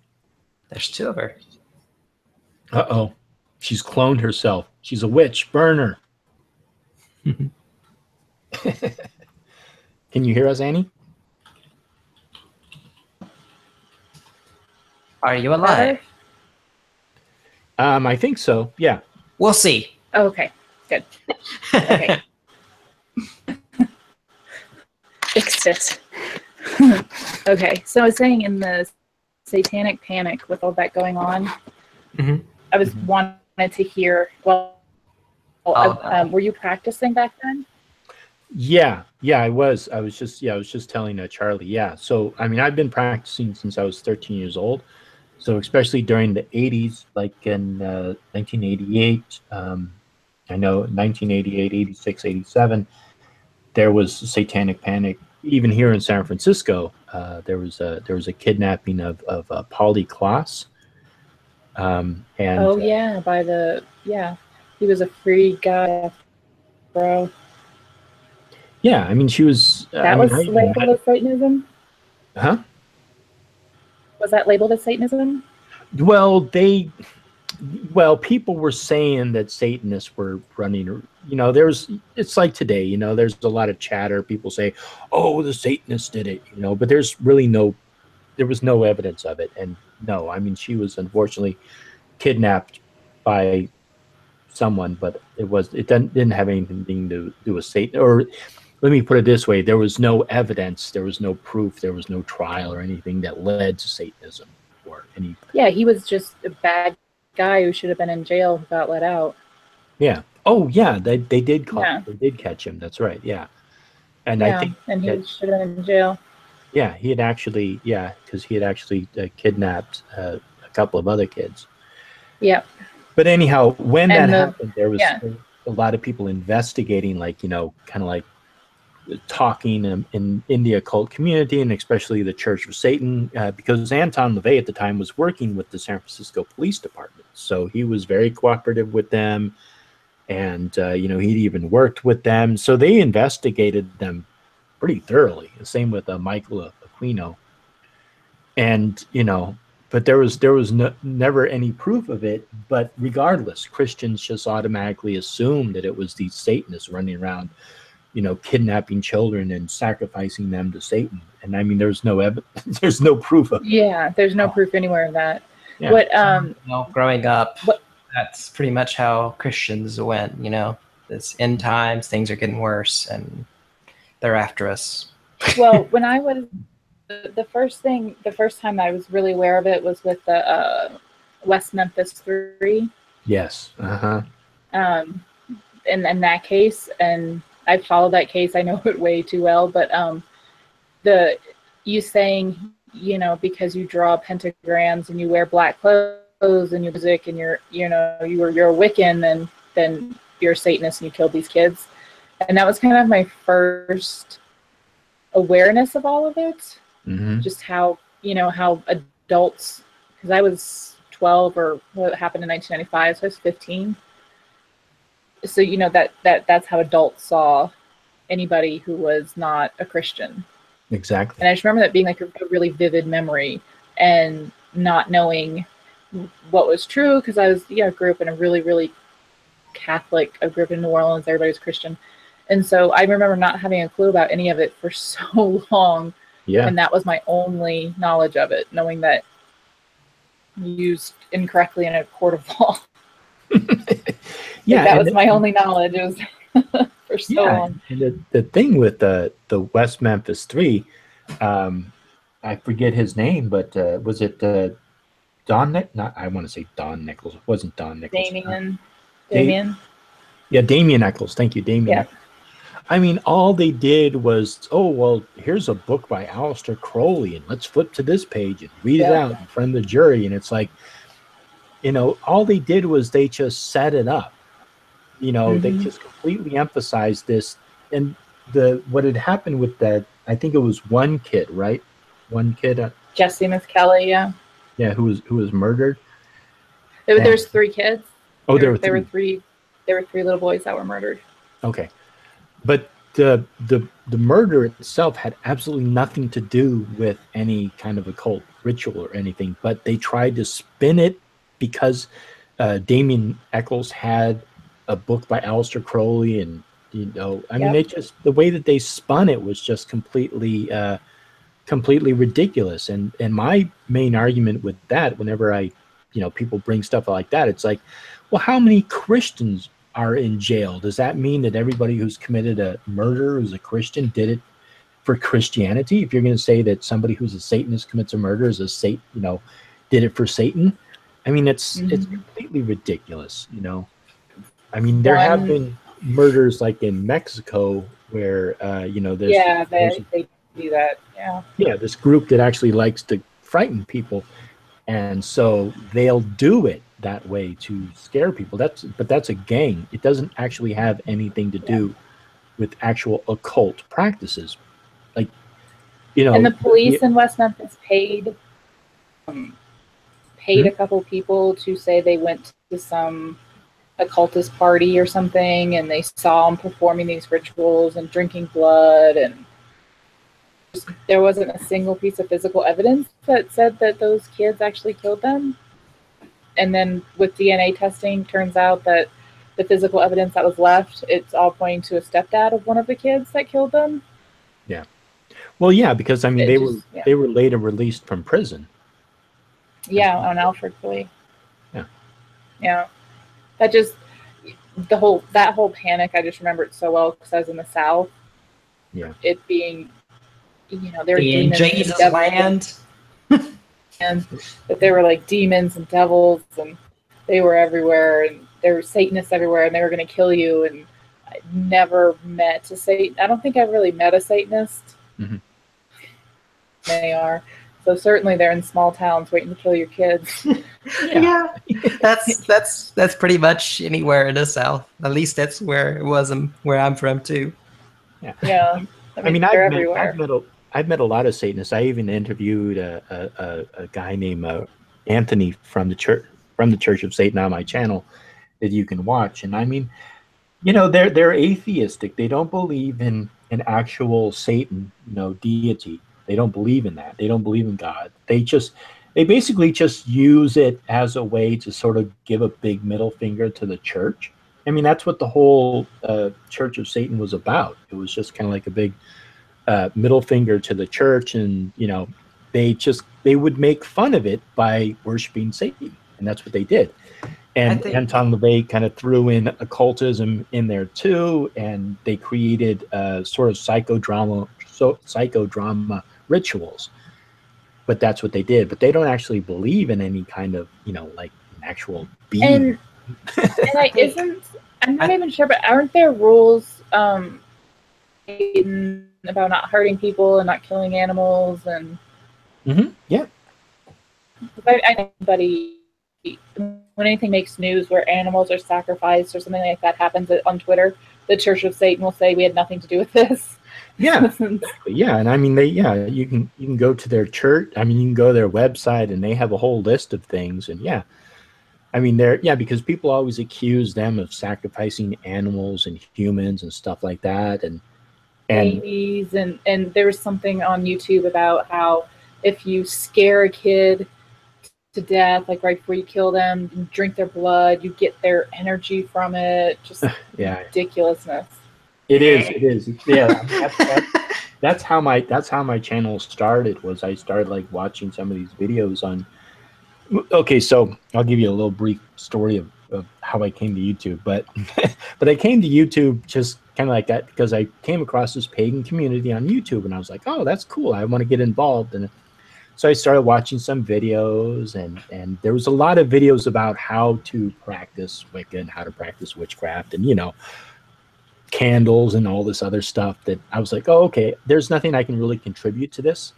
There's two of her. Uh-oh, she's cloned herself. She's a witch. Burn her. Can you hear us, Annie? Are you alive? I think so. Yeah. We'll see. Oh, okay, good. Okay. Fixed it. Okay, so I was saying in the satanic panic with all that going on, I was wanted to hear. Well, were you practicing back then? Yeah, I was. I was just telling Charlie. Yeah. So I mean, I've been practicing since I was 13 years old. So especially during the 80s, like in 1988, I know 1988, 86, 87, there was satanic panic. Even here in San Francisco, there was a kidnapping of a poly class. And oh yeah, he was a free guy, bro. Yeah, I mean, she was. That was labeled as Satanism. Huh? Was that labeled as Satanism? Well, people were saying that Satanists were running. It's like today. There's a lot of chatter. People say, "Oh, the Satanists did it," but there was no evidence of it. And no, I mean, she was unfortunately kidnapped by someone, but it didn't have anything to do with Satan. Or let me put it this way: there was no evidence, there was no proof, there was no trial or anything that led to Satanism or any. Yeah, he was just a bad guy who should have been in jail who got let out. Yeah. Oh, yeah. They did They did catch him. That's right. Yeah. And I think he should have been in jail. Yeah, he had actually. Yeah, because he had actually kidnapped a couple of other kids. Yeah. But anyhow, when that happened, there was a lot of people investigating, like kind of like talking in the occult community, and especially the Church of Satan, because Anton LaVey at the time was working with the San Francisco Police Department, so he was very cooperative with them, and he'd even worked with them, so they investigated them pretty thoroughly. The same with Michael Aquino, and but there was never any proof of it. But regardless, Christians just automatically assumed that it was these Satanists running around, kidnapping children and sacrificing them to Satan. And I mean, there's no evidence, there's no proof of it. Yeah, there's no proof anywhere of that. Yeah. What growing up, that's pretty much how Christians went. This end times, things are getting worse, and they're after us. Well, when I was the first time I was really aware of it was with the West Memphis 3. Yes. In that case, and I followed that case. I know it way too well, but you saying, because you draw pentagrams and you wear black clothes and your music and you're a Wiccan, and then you're a Satanist and you killed these kids. And that was kind of my first awareness of all of it. Mm-hmm. Just how, how adults, because I was 12, or what happened in 1995, so I was 15. So, that's how adults saw anybody who was not a Christian. Exactly. And I just remember that being like a really vivid memory, and not knowing what was true, because I grew up in a really, really Catholic. I grew up in New Orleans, everybody was Christian. And so I remember not having a clue about any of it for so long. Yeah. And that was my only knowledge of it, knowing that used incorrectly in a court of law. Yeah. That was my only knowledge. It was for so long. And the thing with the West Memphis Three, I forget his name, but was it Don? I want to say Don Nichols. It wasn't Don Nichols. Damien. Yeah, Damien Eccles. Thank you, Damien. Yeah. I mean, all they did was, oh, well, here's a book by Aleister Crowley, and let's flip to this page and read it out in front of the jury. And it's like, all they did was they just set it up. They just completely emphasized this. And what had happened with that, I think it was one kid, right? One kid. Jesse Miss Kelly, yeah. Yeah, who was murdered. There's 3 kids. Oh, there were three little boys that were murdered. Okay. But the murder itself had absolutely nothing to do with any kind of occult ritual or anything, but they tried to spin it because Damien Eccles had a book by Aleister Crowley, and mean, they just, the way that they spun it was just completely ridiculous. And my main argument with that, whenever people bring stuff like that, it's like, well, how many Christians are in jail? Does that mean that everybody who's committed a murder who's a Christian did it for Christianity? If you're going to say that somebody who's a Satanist commits a murder is did it for Satan, I mean, it's completely ridiculous. I mean, there have been murders like in Mexico where there's they do that. Yeah, this group that actually likes to frighten people, and so they'll do it that way to scare people. But that's a gang. It doesn't actually have anything to do with actual occult practices. Like, And the police in West Memphis paid a couple people to say they went to some occultist party or something, and they saw them performing these rituals and drinking blood, and there wasn't a single piece of physical evidence that said that those kids actually killed them. And then with DNA testing, turns out that the physical evidence that was left, it's all pointing to a stepdad of one of the kids that killed them. Yeah. Well, yeah, because I mean, they were later released from prison. Yeah, on Alfred plea. Yeah. Yeah. That whole panic, I just remember it so well because I was in the South. Yeah. It being, they were in Jesus land. And that they were like demons and devils, and they were everywhere, and there were Satanists everywhere, and they were going to kill you. And I never met a Satan. I don't think I've really met a Satanist. Mm-hmm. They are. So certainly they're in small towns waiting to kill your kids. Yeah. That's pretty much anywhere in the South. At least that's where it was, where I'm from too. Yeah. I mean, they're everywhere. I've met a lot of Satanists. I even interviewed a guy named Anthony from the Church of Satan on my channel that you can watch. And I mean, they're atheistic. They don't believe in an actual Satan, deity. They don't believe in that. They don't believe in God. They basically just use it as a way to sort of give a big middle finger to the church. I mean, that's what the whole Church of Satan was about. It was just kind of like a big middle finger to the church, and they would make fun of it by worshiping Satan, and that's what they did. And Anton LaVey kind of threw in occultism in there too, and they created sort of psychodrama rituals. But that's what they did. But they don't actually believe in any kind of like an actual being. And I'm not even sure, but aren't there rules about not hurting people and not killing animals and Yeah. I know anybody when anything makes news where animals are sacrificed or something like that happens on Twitter, the Church of Satan will say we had nothing to do with this. Yeah, exactly. Yeah, and I mean you can go to their church. I mean, you can go to their website, and they have a whole list of things. And yeah, I mean because people always accuse them of sacrificing animals and humans and stuff like that, and babies, and there was something on YouTube about how if you scare a kid to death, like right before you kill them, and drink their blood, you get their energy from it. Just ridiculousness. It is. Yeah, that's how my channel started. Was I started like watching some of these videos on. Okay, so I'll give you a little brief story of how I came to YouTube, but I came to YouTube just kind of like that because I came across this pagan community on YouTube, and I was like, oh, that's cool. I want to get involved, and so I started watching some videos, and there was a lot of videos about how to practice Wicca and how to practice witchcraft, and candles and all this other stuff that I was like, oh, okay, there's nothing I can really contribute to this.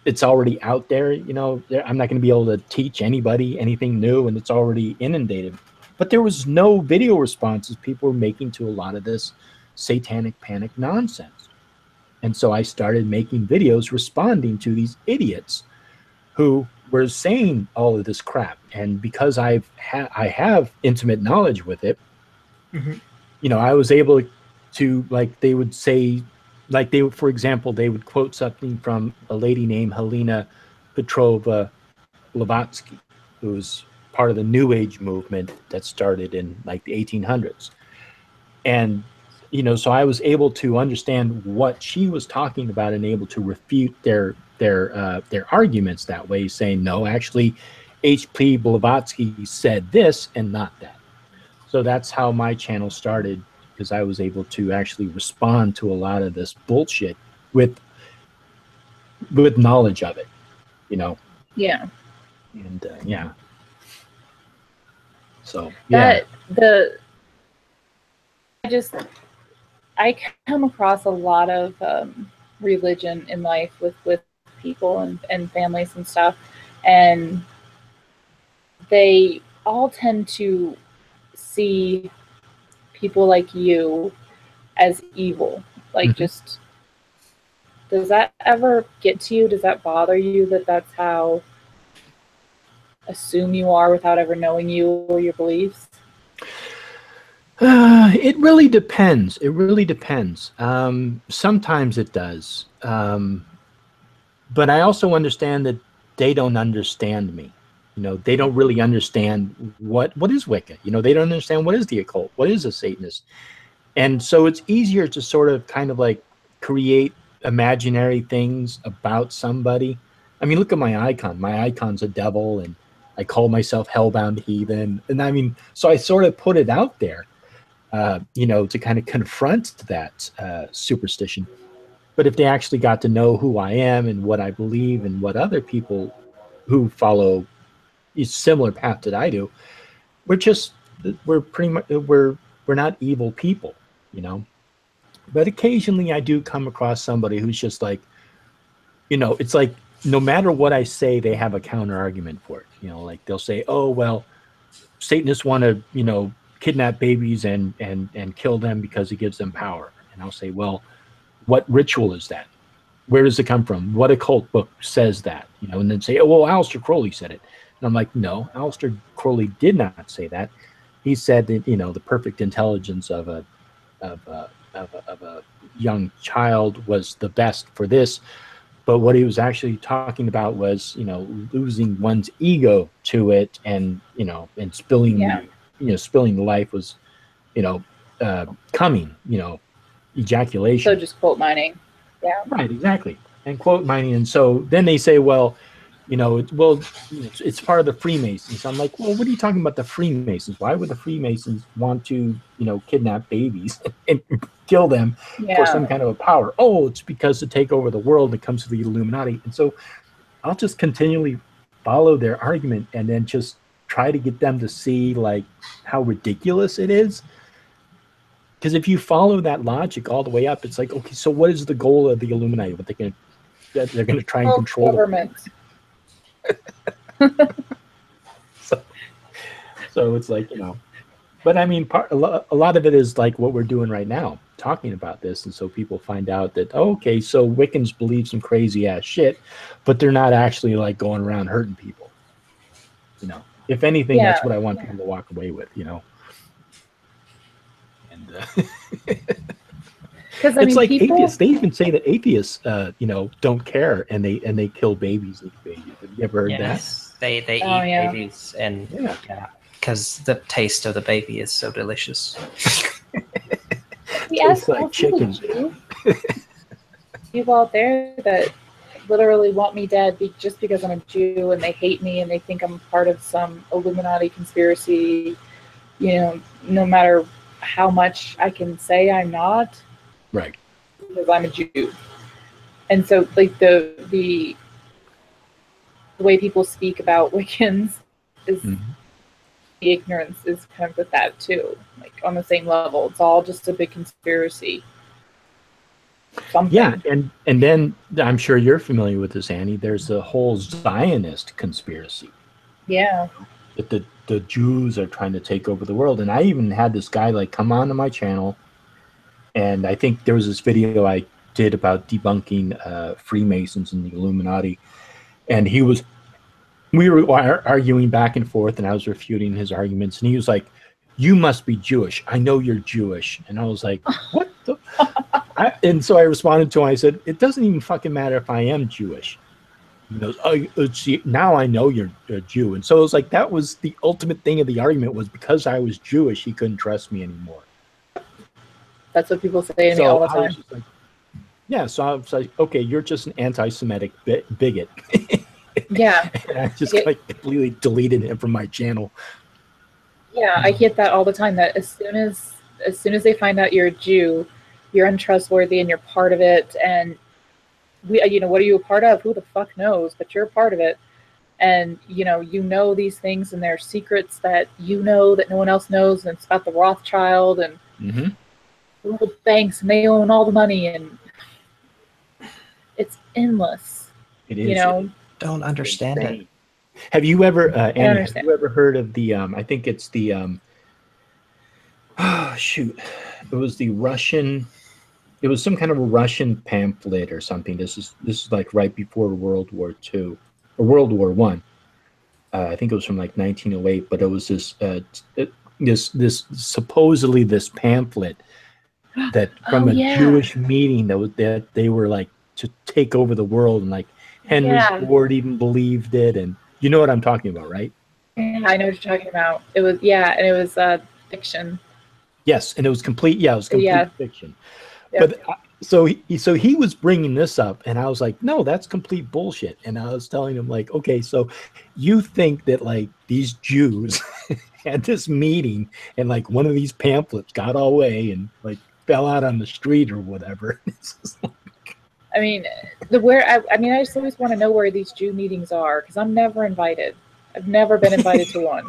It's already out there, I'm not going to be able to teach anybody anything new, and it's already inundated. But there was no video responses people were making to a lot of this satanic panic nonsense. And so I started making videos responding to these idiots who were saying all of this crap. And because I have intimate knowledge with it, I was able to, like, they would say, like, for example, they would quote something from a lady named Helena Petrova Blavatsky, who was part of the New Age movement that started in like the 1800s. And, so I was able to understand what she was talking about and able to refute their arguments that way, saying, no, actually, H.P. Blavatsky said this and not that. So that's how my channel started, because I was able to actually respond to a lot of this bullshit with knowledge of it, Yeah. And yeah. So yeah. I come across a lot of religion in life with people and families and stuff, and they all tend to see people like you as evil. Like, just, does that ever get to you? Does that bother you that that's how assume you are without ever knowing you or your beliefs? It really depends. It really depends. Sometimes it does. But I also understand that they don't understand me. They don't really understand what is Wicca. They don't understand what is the occult, what is a Satanist. And so it's easier to sort of kind of like create imaginary things about somebody. I mean, look at my icon. My icon's a devil, and I call myself Hellbound Heathen. And I mean, so I sort of put it out there, to kind of confront that superstition. But if they actually got to know who I am and what I believe and what other people who follow a similar path that I do, we're pretty much, we're not evil people, But occasionally I do come across somebody who's just like, it's like no matter what I say, they have a counter argument for it. Like they'll say, oh, well, Satanists want to, kidnap babies and kill them because it gives them power. And I'll say, well, what ritual is that? Where does it come from? What occult book says that? And then say, oh, well, Aleister Crowley said it. And I'm like, no, Aleister Crowley did not say that. He said that, the perfect intelligence of a young child was the best for this. But what he was actually talking about was, losing one's ego to it, and and spilling, spilling the life was, coming, ejaculation. So just quote mining. Yeah. Right, exactly. And quote mining. And so then they say, well, it's part of the Freemasons. I'm like, well, what are you talking about, the Freemasons? Why would the Freemasons want to, kidnap babies and kill them for some kind of a power? Oh, it's because to take over the world, it comes to the Illuminati. And so I'll just continually follow their argument and then just try to get them to see like how ridiculous it is. Because if you follow that logic all the way up, it's like, okay, so what is the goal of the Illuminati? What they're going to try and control government. So, So it's like, but I mean, a lot of it is like what we're doing right now, talking about this. And so people find out that, okay, so Wiccans believe some crazy ass shit, but they're not actually like going around hurting people. If anything, Yeah, that's what I want people to walk away with, And because I it's mean, like people. atheists. They even say that atheists, don't care, and they kill babies. Have you ever heard Yes, they eat yeah. babies, and Yeah. because the taste of the baby is so delicious. We Tastes ask like chicken. People out there that literally want me dead just because I'm a Jew, and they hate me, and they think I'm part of some Illuminati conspiracy. No matter how much I can say I'm not, Right. because I'm a Jew. And so, like the way people speak about Wiccans is the ignorance is kind of with that too, like on the same level. It's all just a big conspiracy. Something. Yeah, and then I'm sure you're familiar with this, Annie. There's the whole Zionist conspiracy. Yeah. That the Jews are trying to take over the world. And I even had this guy like come onto my channel, and I think there was this video I did about debunking Freemasons and the Illuminati, and we were arguing back and forth, and I was refuting his arguments, and he was like, "You must be Jewish. I know you're Jewish." And I was like, "What the?" And so I responded to him. I said, "It doesn't even fucking matter if I am Jewish." He goes, "Oh, see, now I know you're a Jew." And so it was like that was the ultimate thing of the argument, was because I was Jewish, he couldn't trust me anymore. That's what people say to me all the time. So I was like, okay, you're just an anti-Semitic bigot. Yeah. And I just like completely deleted him from my channel. Yeah, I get that all the time. That as soon as they find out you're a Jew, you're untrustworthy and you're part of it. And what are you a part of? Who the fuck knows? But you're a part of it. And you know these things, and they're secrets that that no one else knows. And it's about the Rothschild and little banks, and they own all the money, and it's endless. It is. Don't understand it. Have you ever, Annie? Have you ever heard of the? I think it's the. Oh shoot! It was the Russian. It was some kind of a Russian pamphlet or something. This is like right before World War II or World War One. I think it was from like 1908, but it was this supposedly this pamphlet that from Jewish meeting that they were like to take over the world, and like Henry Ford even believed it, and you know what I'm talking about, right? Yeah, I know what you're talking about. It was and it was fiction. Yes, and it was complete. Yeah, it was complete fiction. Yep. But so he was bringing this up, and I was like, no, that's complete bullshit. And I was telling him like, okay, so you think that like these Jews had this meeting, and like one of these pamphlets got away and like fell out on the street or whatever. I mean, I just always want to know where these Jew meetings are, because I'm never invited. I've never been invited to one.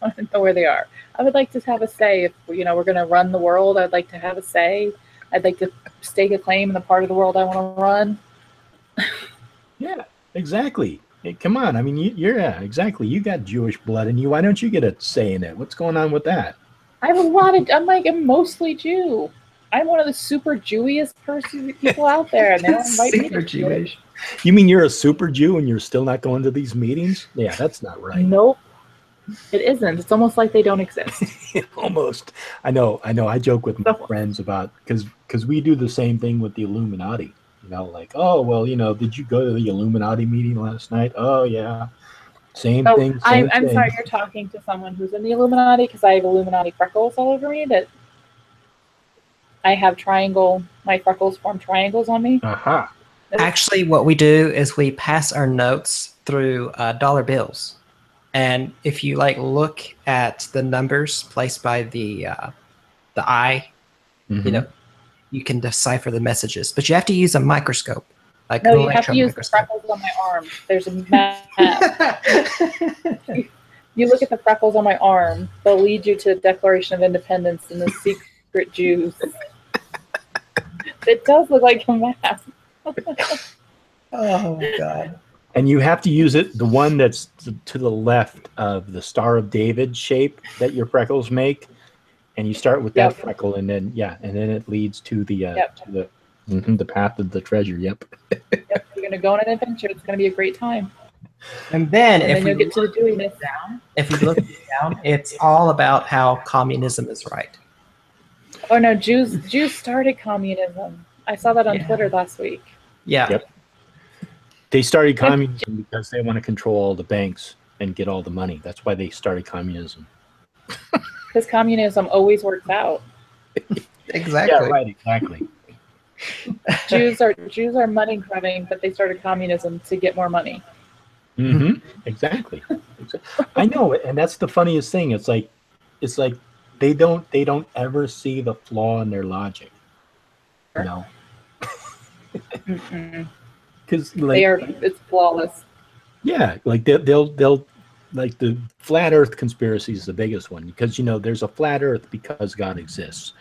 I don't know where they are. I would like to have a say. If we're going to run the world, I'd like to have a say. I'd like to stake a claim in the part of the world I want to run. Yeah, exactly. Hey, come on. I mean, exactly. You got Jewish blood in you. Why don't you get a say in it? What's going on with that? I have I'm mostly Jew. I'm one of the super Jewiest people out there, and they don't invite me. Super Jewish. You mean you're a super Jew and you're still not going to these meetings? Yeah, that's not right. Nope. It isn't. It's almost like they don't exist. Almost. I know. I joke with my friends about because we do the same thing with the Illuminati. Like, oh well, did you go to the Illuminati meeting last night? Oh yeah, same thing. I'm sorry, you're talking to someone who's in the Illuminati, because I have Illuminati freckles all over me. That I have my freckles form triangles on me. Aha. Actually, what we do is we pass our notes through dollar bills. And if you look at the numbers placed by the eye, you can decipher the messages. But you have to use a microscope. No, you have to use the freckles on my arm. There's a map. You look at the freckles on my arm, they'll lead you to the Declaration of Independence and the secret Jews. It does look like a map. Oh my God. And you have to use it, the one that's to the left of the Star of David shape that your freckles make. And you start with that freckle, and then and then it leads to the the path of the treasure. Yep. Yep. You're gonna go on an adventure. It's gonna be a great time. And then If you get to the dewiness down, if we look down, it's all about how communism is right. Oh no, Jews started communism. I saw that on Twitter last week. Yeah. Yep. They started communism because they want to control all the banks and get all the money. That's why they started communism. Because communism always works out. Exactly. Yeah, right, exactly. Jews are money grubbing, but they started communism to get more money. Mm-hmm. Exactly. I know it, and that's the funniest thing. It's like they don't ever see the flaw in their logic. You know? Because it's flawless. Yeah, like they'll like the flat Earth conspiracy is the biggest one because there's a flat Earth because God exists,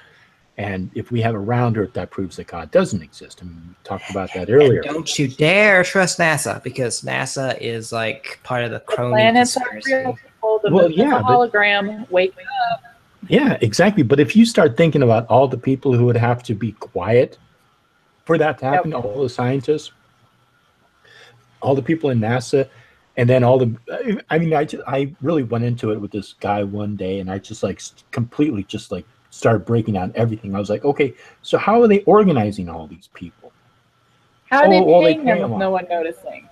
and if we have a round Earth, that proves that God doesn't exist. I mean, we talked about that earlier. And don't you dare trust NASA because NASA is like part of the crony planets conspiracy. are real. The moon is a hologram. Wake up. Yeah, exactly. But if you start thinking about all the people who would have to be quiet for that to happen, all the scientists, all the people in NASA, and then I really went into it with this guy one day, and I just completely started breaking down everything. I was like, okay, so how are they organizing all these people? How are they paying them with no one noticing?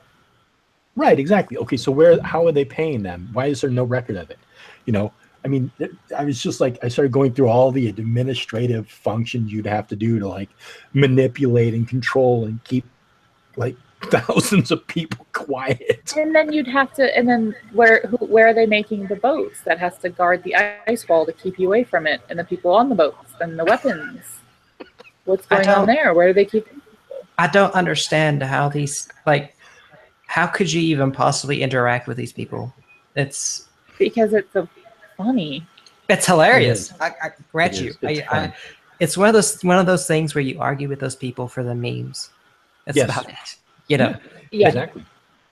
Right, exactly. Okay, so how are they paying them? Why is there no record of it? I mean, I was just I started going through all the administrative functions you'd have to do to manipulate and control and keep thousands of people quiet. And then you'd have to, and then where are they making the boats that has to guard the ice wall to keep you away from it, and the people on the boats and the weapons? What's going on there? Where do they keep people? I don't understand how these how could you even possibly interact with these people? It's because it's so funny. It's hilarious. I grant you. It's one of those things where you argue with those people for the memes. That's about it. Yeah, exactly.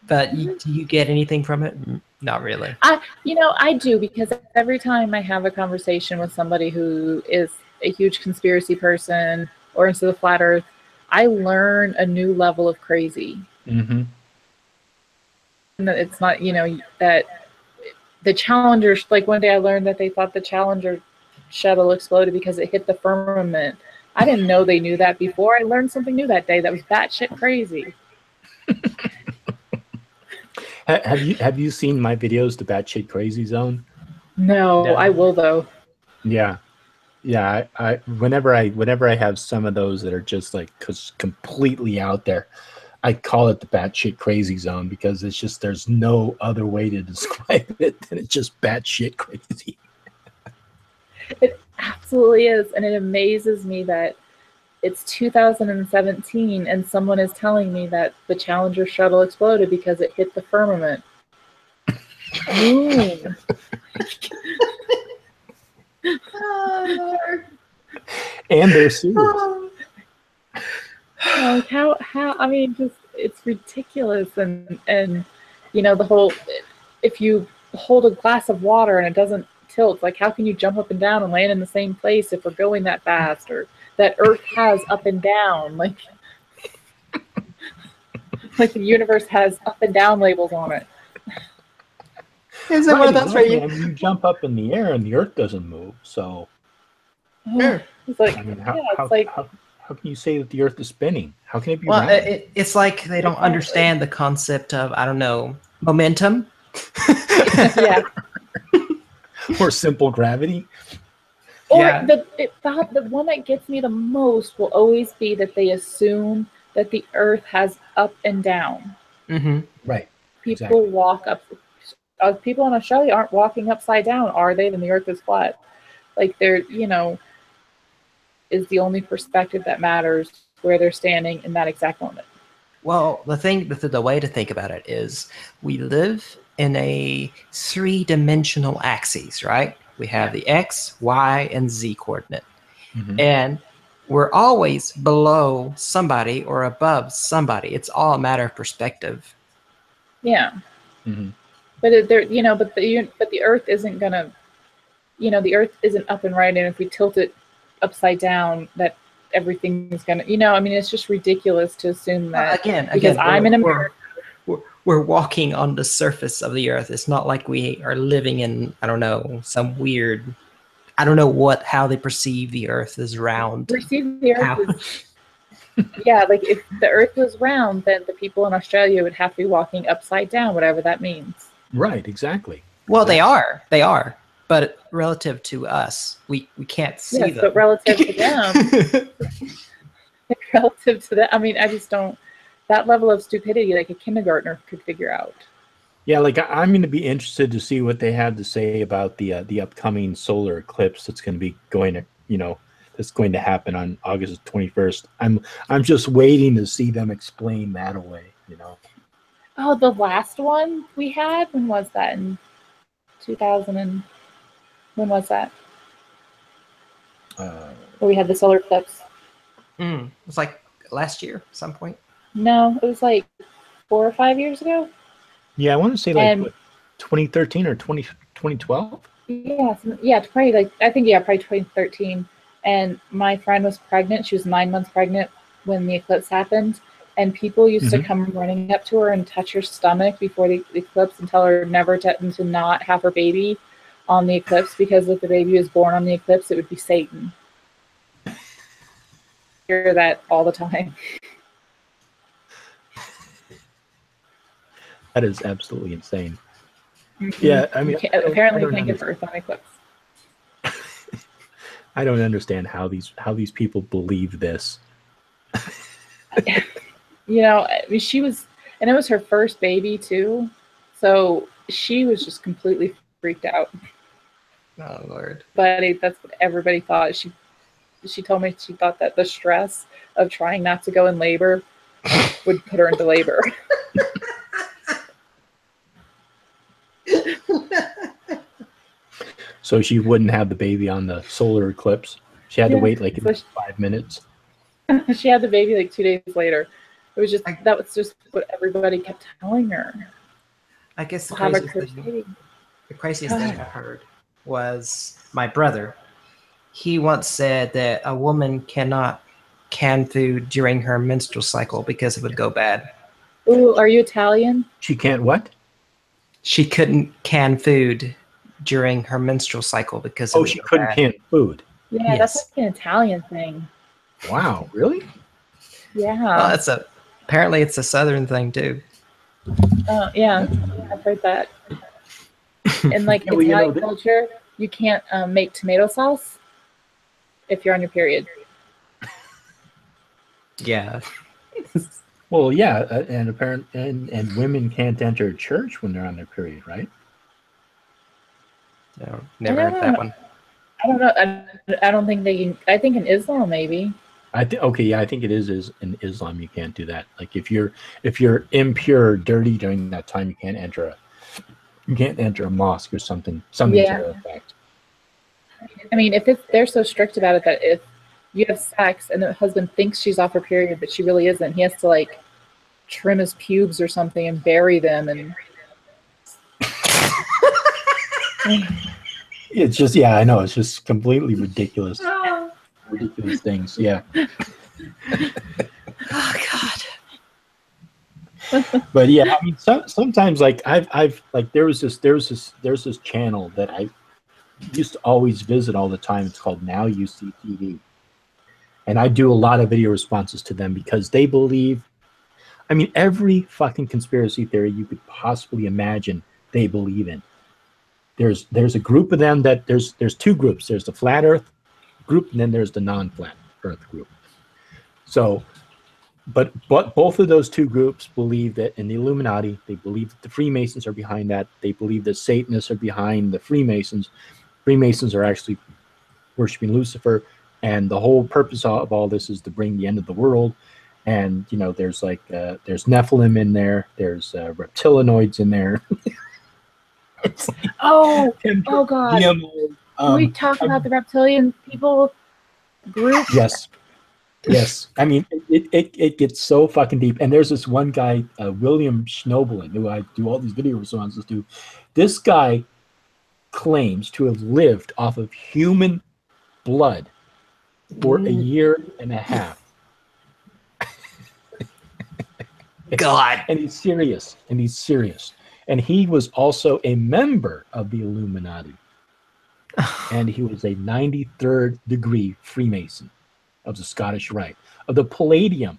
But do you get anything from it? Not really. I do, because every time I have a conversation with somebody who is a huge conspiracy person or into the flat Earth, I learn a new level of crazy. Mm-hmm. And that it's not, that the Challenger, one day I learned that they thought the Challenger shuttle exploded because it hit the firmament. I didn't know they knew that before. I learned something new that day that was batshit crazy. Have you seen my videos, the batshit crazy zone? No, I will though. Yeah. I whenever I have some of those that are just completely out there, I call it the batshit crazy zone because it's just there's no other way to describe it than it's just batshit crazy. It absolutely is, and it amazes me that it's 2017 and someone is telling me that the Challenger shuttle exploded because it hit the firmament. Moon. And they're serious. How I mean, just it's ridiculous, and the whole, if you hold a glass of water and it doesn't tilt, how can you jump up and down and land in the same place if we're going that fast, or that Earth has up and down, like the universe has up and down labels on it. Is it one of those where you jump up in the air and the Earth doesn't move? So sure. It's how can you say that the Earth is spinning? How can it be? Well, it's like they don't understand the concept of, I don't know, momentum. Yeah. Or simple gravity. Or the one that gets me the most will always be that they assume that the Earth has up and down. Mm-hmm. Right. People walk up. People in Australia aren't walking upside down, are they? Then the Earth is flat. They're, is the only perspective that matters where they're standing in that exact moment. Well, the way to think about it is we live in a 3-dimensional axis, right? We have the X, Y, and Z coordinate. Mm-hmm. And we're always below somebody or above somebody. It's all a matter of perspective. Yeah. Mm-hmm. But there, you know, but the Earth isn't gonna, you know, the Earth isn't up and right, and if we tilt it upside down, that everything is gonna, you know, I mean, it's just ridiculous to assume that because I'm in America. We're walking on the surface of the Earth. It's not like we are living in, I don't know, some weird, I don't know how they perceive the Earth as round. Perceive the Earth yeah, like if the Earth was round, then the people in Australia would have to be walking upside down, whatever that means. Right, exactly. Well, they are, but relative to us, we can't see them. But relative to them, I mean, I just don't. That level of stupidity, like a kindergartner could figure out. Yeah, like I'm going to be interested to see what they have to say about the upcoming solar eclipse that's going to be going to, you know, that's going to happen on August 21st. I'm just waiting to see them explain that away, you know. Oh, the last one we had, when was that? In 2000 and when was that? Where we had the solar eclipse. It was like last year, at some point. No, it was like 4 or 5 years ago. Yeah, I want to say like 2013 or 2012. Yeah, probably like I think probably 2013. And my friend was pregnant. She was 9 months pregnant when the eclipse happened. And people used to come running up to her and touch her stomach before the eclipse and tell her never to not have her baby on the eclipse, because if the baby was born on the eclipse, it would be Satan. I hear that all the time. That is absolutely insane. Yeah, I mean, apparently you can't give birth on eclipse. I don't understand how these people believe this. You know, I mean, she was, and it was her first baby too, so she was just completely freaked out. Oh Lord! But that's what everybody thought. She told me she thought that the stress of trying not to go in labor would put her into labor. So she wouldn't have the baby on the solar eclipse. She had to wait like 5 minutes. She had the baby like 2 days later. It was just that was just what everybody kept telling her. I guess the craziest thing I heard was my brother. He once said that a woman cannot can food during her menstrual cycle because it would go bad. Ooh, are you Italian? She can't what? She couldn't can food during her menstrual cycle because she couldn't can food. Yeah, yes. That's like an Italian thing. Wow, really? Yeah. Well, apparently it's a Southern thing too. Oh yeah, I've heard that. In like Italian culture, you can't make tomato sauce if you're on your period. Yeah. Well, yeah, and women can't enter church when they're on their period, right? No, never heard that one. I don't know. I don't think they can. I think in Islam maybe. I think it is in Islam you can't do that. Like if you're impure, dirty during that time, you can't enter a mosque or something to that effect. I mean, if they're so strict about it that if you have sex and the husband thinks she's off her period but she really isn't, he has to like trim his pubes or something and bury them and. It's just I know it's just completely ridiculous. Ridiculous things, yeah. Oh God. But yeah, I mean, sometimes like I've like there's this channel that I used to always visit all the time. It's called Now You See TV, and I do a lot of video responses to them because they believe, I mean, every fucking conspiracy theory you could possibly imagine they believe in. There's a group of them that there's two groups. There's the flat Earth group, and then there's the non-flat Earth group. So, but both of those two groups believe that in the Illuminati, they believe that the Freemasons are behind that. They believe that Satanists are behind the Freemasons. Freemasons are actually worshiping Lucifer, and the whole purpose of all this is to bring the end of the world. And you know, there's like there's Nephilim in there. There's reptiloids in there. Like, oh God! Can we talk about the reptilian people group? Yes. Yes, I mean it gets so fucking deep. And there's this one guy, William Schnobelin, who I do all these video responses to. This guy claims to have lived off of human blood for a year and a half. God. And he's serious. And he's serious. And he was also a member of the Illuminati. And he was a 93rd degree Freemason of the Scottish Rite, of the Palladium,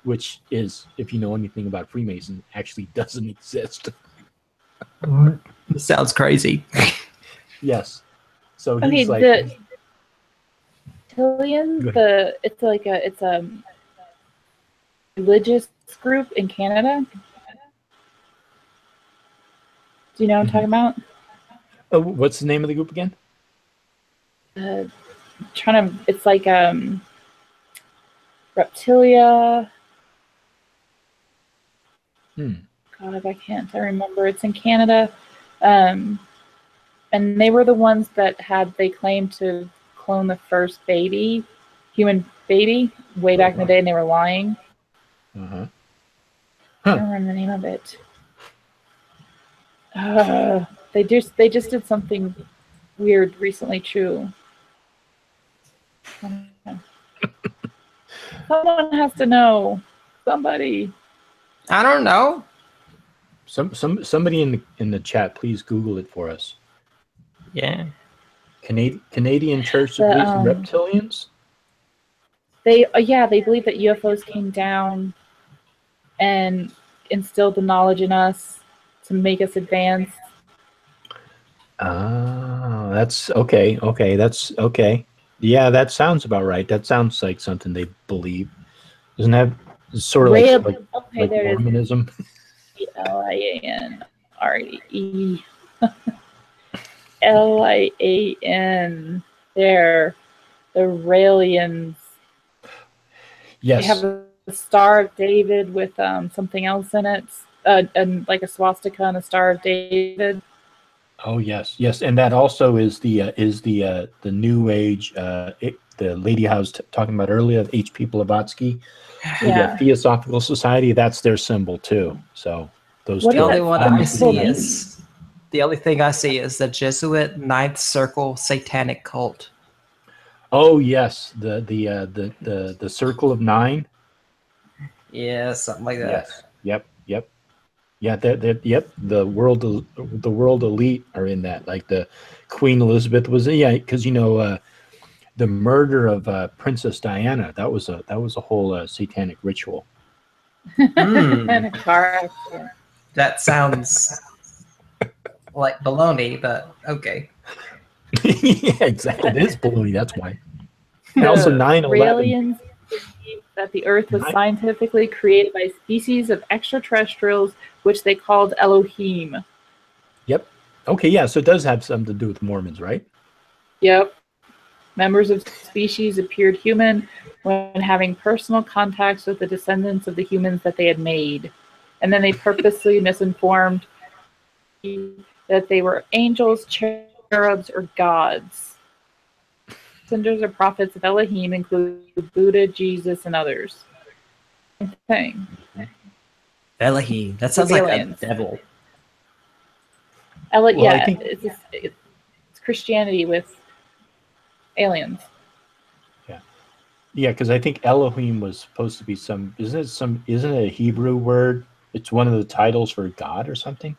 which is, if you know anything about Freemason, actually doesn't exist. This sounds crazy. Yes. So Okay, he's like, the Reptilians, it's a religious group in Canada. Do you know what I'm talking about? oh, what's the name of the group again? It's like Reptilia. God, if I can't, I remember. It's in Canada. And they were the ones that they claimed to clone the first human baby, way back in the day, and they were lying. Uh-huh. I don't remember the name of it. They just did something weird recently too. Someone has to know. Somebody. I don't know. Somebody in the chat, please Google it for us. Yeah. Canadian Church believes in reptilians. They believe that UFOs came down and instilled the knowledge in us to make us advance. Oh, that's okay. Okay, that's okay. Yeah, that sounds about right. That sounds like something they believe. Isn't that sort of like Mormonism? Lianre. Lian. They're the Raelians. Yes. They have a Star of David with something else in it, and like a swastika and a Star of David. Oh yes, yes, and that also is the New Age, the lady I was talking about earlier, H.P. Blavatsky, the Theosophical Society. That's their symbol too. So those two. The only one I see is the only thing I see is the Jesuit Ninth Circle Satanic Cult. Oh yes, the Circle of Nine. Yeah, something like that. Yes. Yep. Yeah, yep. The world elite are in that. Like the Queen Elizabeth was because the murder of Princess Diana, that was a whole satanic ritual. And a car accident. That sounds like baloney, but okay. Yeah, exactly. It is baloney. That's why. And also 9/11. Raelians believe that the Earth was scientifically created by species of extraterrestrials, which they called Elohim. Yep. Okay. Yeah. So it does have something to do with Mormons, right? Yep. Members of species appeared human when having personal contacts with the descendants of the humans that they had made. And then they purposely misinformed that they were angels, cherubs, or gods. Messengers or prophets of Elohim include Buddha, Jesus, and others. Thing. Elohim. That sounds like a devil. It's Christianity with aliens. Yeah, because I think Elohim was supposed to be isn't it a Hebrew word? It's one of the titles for God or something?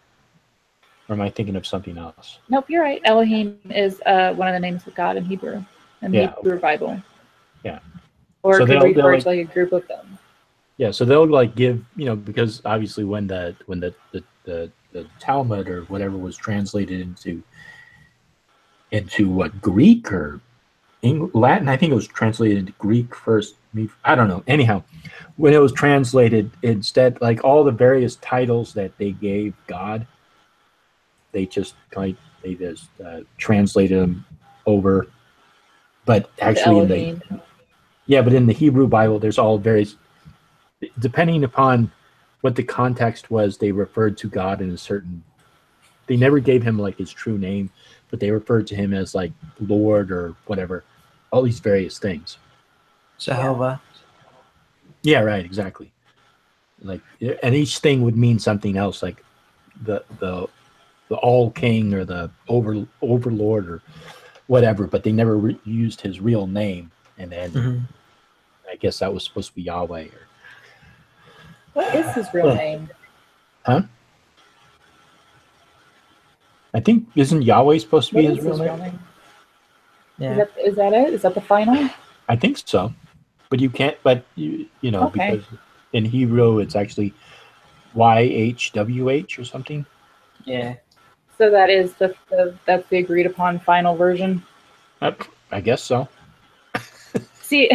Or am I thinking of something else? Nope, you're right. Elohim is one of the names of God in Hebrew, in the Hebrew Bible. Yeah. Or so it could refer to like a group of them. Yeah, so they'll like give, because obviously when the Talmud or whatever was translated into what, Greek or Latin? I think it was translated into Greek first. I don't know. Anyhow, when it was translated, instead, like all the various titles that they gave God, they just translated them over. But actually, in the Hebrew Bible, there's all various. Depending upon what the context was, they referred to God in a certain. They never gave him like his true name, but they referred to him as like Lord or whatever. All these various things. Jehovah. Yeah, right, exactly. Like, and each thing would mean something else, like the all king or the overlord or whatever, but they never used his real name. And then I guess that was supposed to be Yahweh. Or, What is his real name? huh? I think isn't Yahweh supposed to be What his is real his real name? name? Yeah. Is that it? Is that the final? I think so, but you can't. But you know, Okay. because in Hebrew it's actually YHWH or something. Yeah. So that is that's the agreed upon final version. I guess so. See,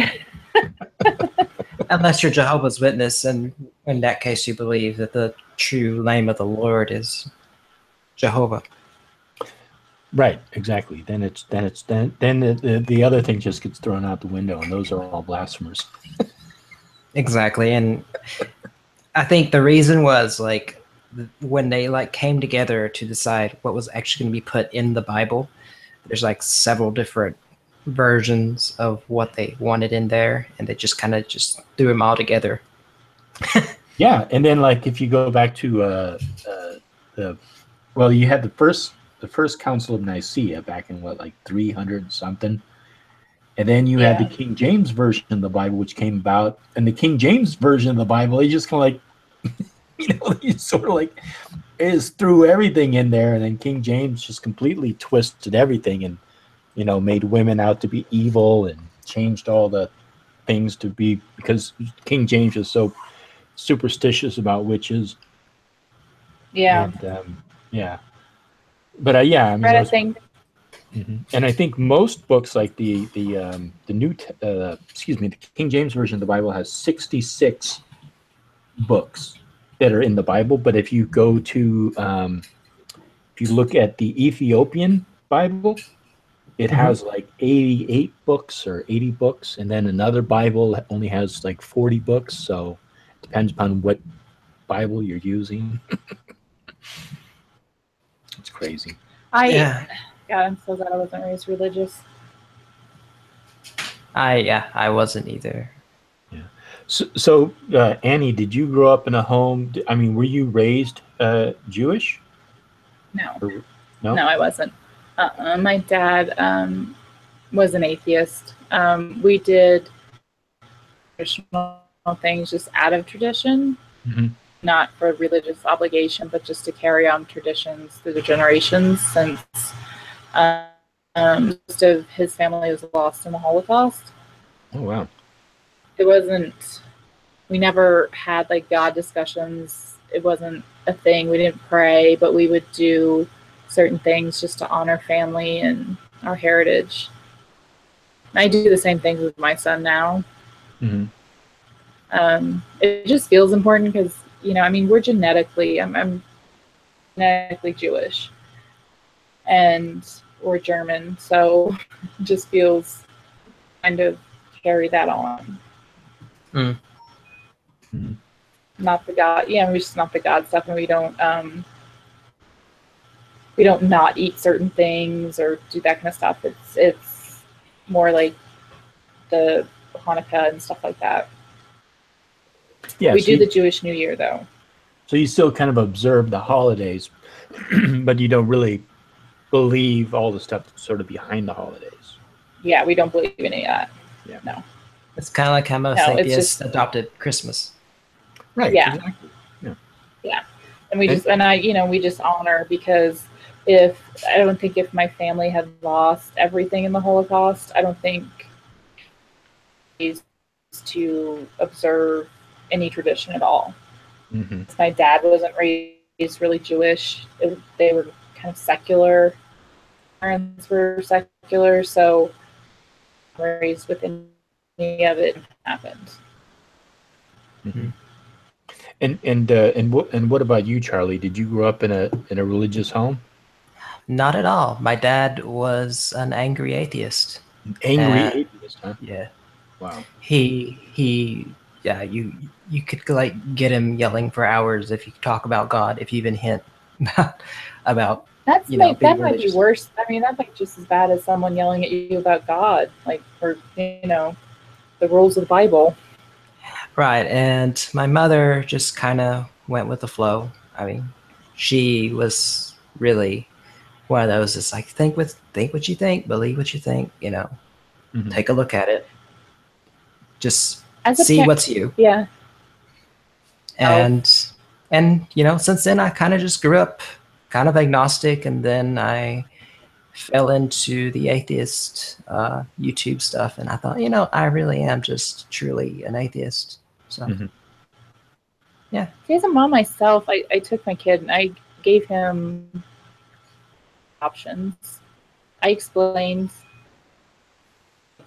Unless you're Jehovah's Witness, and in that case, you believe that the true name of the Lord is Jehovah. Right, exactly. Then the other thing just gets thrown out the window, and those are all blasphemers. Exactly, and I think the reason was like when they like came together to decide what was actually going to be put in the Bible. There's like several different versions of what they wanted in there, and they just kind of just threw them all together. Yeah, and then like if you go back to the well, you had the first Council of Nicaea back in what, like 300 something, and then you had the Yeah. King James version of the Bible, which came about, and the King James version of the Bible, they just kind of like he sort of like is threw everything in there, and then King James just completely twisted everything and made women out to be evil and changed all the things to be, because King James is so superstitious about witches. yeah. And yeah, but yeah, I mean Read a those. thing. And I think most books, like the new excuse me, the King James version of the Bible has 66 books that are in the Bible. But if you go to if you look at the Ethiopian Bible, it has like 88 books or 80 books, and then another Bible that only has like 40 books. So it depends upon what Bible you're using. It's crazy. Yeah, God, I'm so glad I wasn't raised religious. I wasn't either. Yeah. So Annie, did you grow up in a home? I mean, were you raised Jewish? No, Or, no. no, I wasn't. My dad was an atheist. We did traditional things just out of tradition, not for religious obligation, but just to carry on traditions through the generations, since most of his family was lost in the Holocaust. Oh wow. It wasn't, we never had like God discussions. It wasn't a thing. We didn't pray, but we would do certain things just to honor family and our heritage. I do the same things with my son now. It just feels important because, I mean, we're genetically, I'm genetically Jewish and we're German. So it just feels kind of carry that on. Not the God, we're just not the God stuff, and we don't not eat certain things or do that kind of stuff. It's more like the Hanukkah and stuff like that. Yeah, we do the Jewish New Year though. So you still kind of observe the holidays, but you don't really believe all the stuff that's sort of behind the holidays. Yeah, we don't believe in any of that. Yeah. No. It's kind of like how most atheists adopted Christmas. Right. Yeah. Exactly. Yeah. And we we just honor, because I don't think if my family had lost everything in the Holocaust, I don't think to observe any tradition at all. My dad wasn't raised really Jewish. They were kind of secular. Parents were secular, so raised with any of it happened. And what about you, Charlie? Did you grow up in a religious home? Not at all. My dad was an angry atheist. Angry atheist, huh? Yeah. Wow. Yeah, you could like get him yelling for hours if you talk about God, if you even hint about that might be worse. I mean, that might be just as bad as someone yelling at you about God, like, or the rules of the Bible. Right. And my mother just kind of went with the flow. I mean, she was really one of those that's like, think what you think, believe what you think, Mhm. take a look at it. Just As a see parent, what's you. yeah. And since then I kind of just grew up kind of agnostic, and then I fell into the atheist YouTube stuff, and I thought, I really am just truly an atheist. So Mhm. See, as a mom myself, I took my kid and I gave him options. I explained,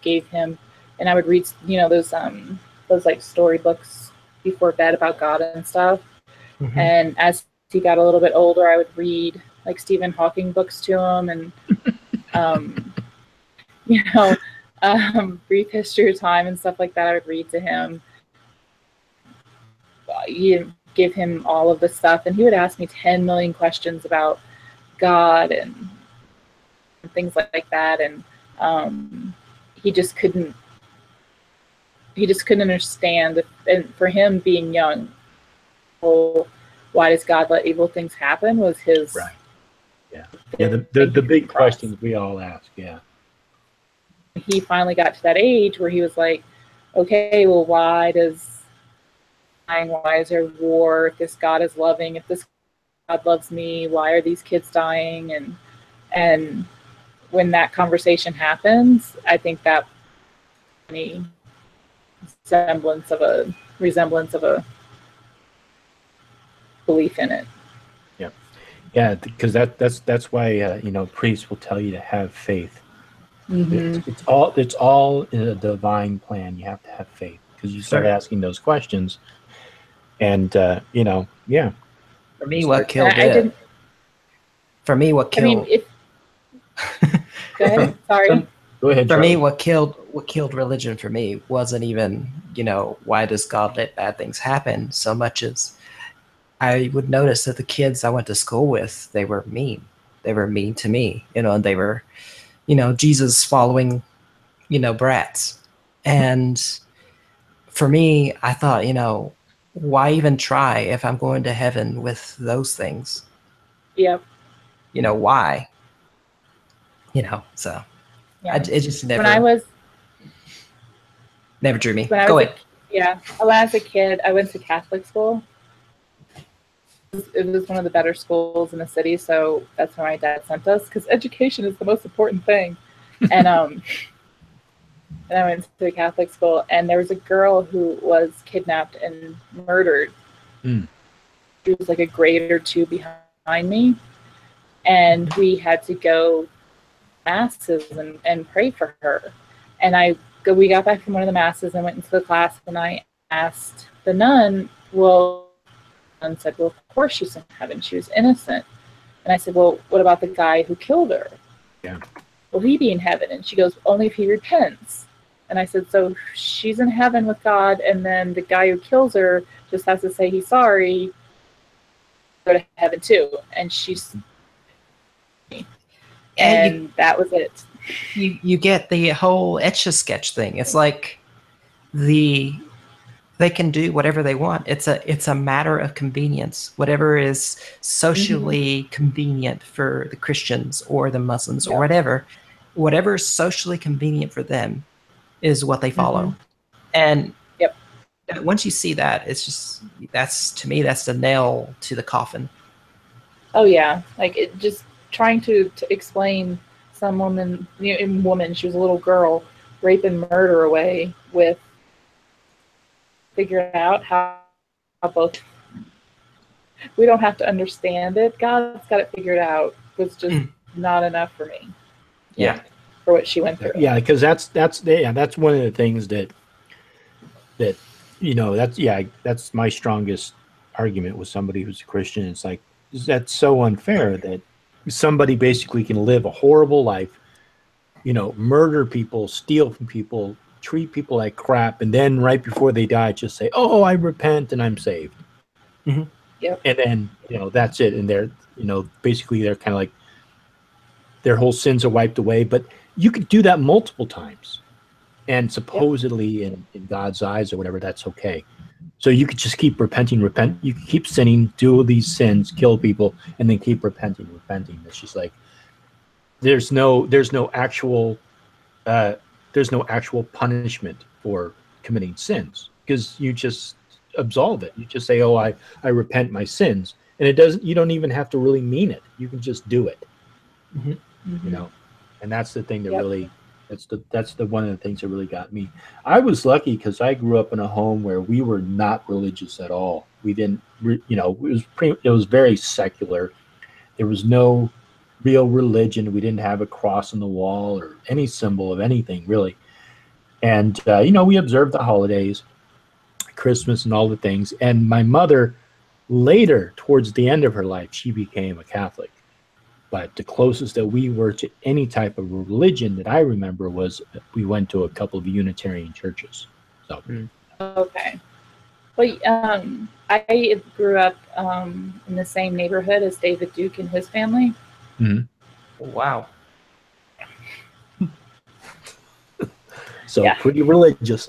gave him, and I would read, those like storybooks before bed about God and stuff. Mhm. And as he got a little bit older, I would read like Stephen Hawking books to him, and brief history of time and stuff like that. I would read to him. You give him all of the stuff, and he would ask me 10 million questions about God and things like that, and he just couldn't understand. And for him, being young, well, why does God let evil things happen was his Right. Yeah. The big questions we all ask. Yeah. He finally got to that age where he was like, okay, well, why is there war? If this God is loving, if this God loves me, why are these kids dying? And when that conversation happens, I think that any resemblance of a belief in it. Yeah, because that's why priests will tell you to have faith. Mm-hmm. It's all in a divine plan. You have to have faith because you start asking those questions, and yeah. For me, what killed I didn't. For me, what I mean, killed. if go ahead. Sorry. Go ahead. For Charlie. me, what killed religion for me wasn't even, why does God let bad things happen, so much as I would notice that the kids I went to school with, they were mean. They were mean to me, and they were, Jesus following, brats. And for me, I thought, why even try if I'm going to heaven with those things? Yep. Why? So Yeah. it just never. When I was never drew me. when I Go was ahead. when I was a kid, I went to Catholic school. It was one of the better schools in the city, so that's where my dad sent us because education is the most important thing. And and I went to a Catholic school, and there was a girl who was kidnapped and murdered. Mm. She was like a grade or two behind me, and we had to go masses and pray for her. And we got back from one of the masses and went into the class, and I asked the nun, well, and said, well, of course she's in heaven. She was innocent. And I said, well, what about the guy who killed her? Yeah. Will he be in heaven? And she goes, only if he repents. And I said, so she's in heaven with God, and then the guy who kills her just has to say he's sorry, go to heaven too. And that was it. You get the whole Etch-a-Sketch thing. It's like they can do whatever they want. It's a matter of convenience. Whatever is socially convenient for the Christians or the Muslims or whatever is socially convenient for them is what they follow. And once you see that, it's just, to me, that's the nail to the coffin. Oh yeah, like it just trying to explain some woman, she was a little girl, rape and murder away with figure out how both. We don't have to understand it. God's got it figured out. Was just not enough for me. Yeah. For what she went through. Yeah, because that's one of the things that that's my strongest argument with somebody who's a Christian. It's like, that's so unfair that somebody basically can live a horrible life, murder people, steal from people, treat people like crap, and then right before they die just say, oh, I repent and I'm saved. Mm-hmm. Yep. And then that's it, and they're basically they're kind of like their whole sins are wiped away. But you could do that multiple times, and supposedly in God's eyes or whatever, that's okay. So you could just keep repenting, you could keep sinning, do these sins, kill people, and then keep repenting. It's just like there's no actual there's no actual punishment for committing sins, because you just absolve it. You just say, oh, I repent my sins, and it doesn't, you don't even have to really mean it. You can just do it. You know, and that's the thing that really, that's the one of the things that really got me. I was lucky because I grew up in a home where we were not religious at all. We didn't, you know, it was very secular. There was no real religion. We didn't have a cross on the wall or any symbol of anything really. And you know, we observed the holidays, Christmas and all the things. And my mother, later towards the end of her life, she became a Catholic. But the closest that we were to any type of religion that I remember was we went to a couple of Unitarian churches. So okay. Well, I grew up in the same neighborhood as David Duke and his family. Wow. So pretty religious.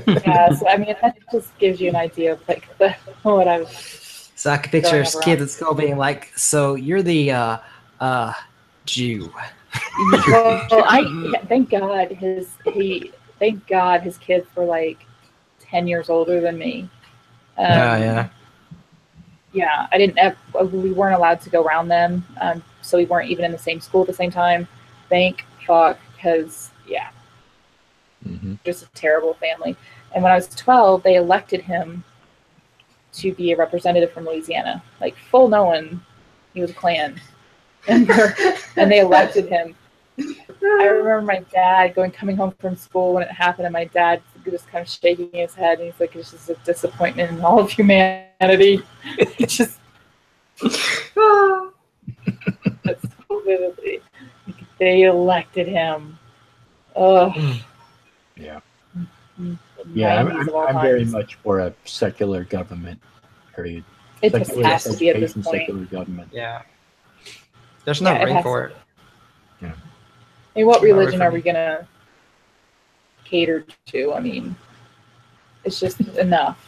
Yeah, so I mean, that just gives you an idea of like what I was. So I can picture his kids at school being like, "So you're the Jew." Well, thank God his kids were like 10 years older than me. Yeah. Yeah, we weren't allowed to go around them, so we weren't even in the same school at the same time. Thank fuck, because just a terrible family. And when I was 12, they elected him to be a representative from Louisiana, like full knowing he was a Klan member, and they elected him. I remember my dad coming home from school when it happened, and my dad just kind of shaking his head, and he's like, "It's just a disappointment in all of humanity." It just that's so vividly. They elected him. Oh, yeah. Yeah, I'm very much for a secular government, period. It just has to be at this point. Secular government. Yeah. There's no room for it. Yeah. I mean, what religion are we going to cater to? I mean, it's just enough.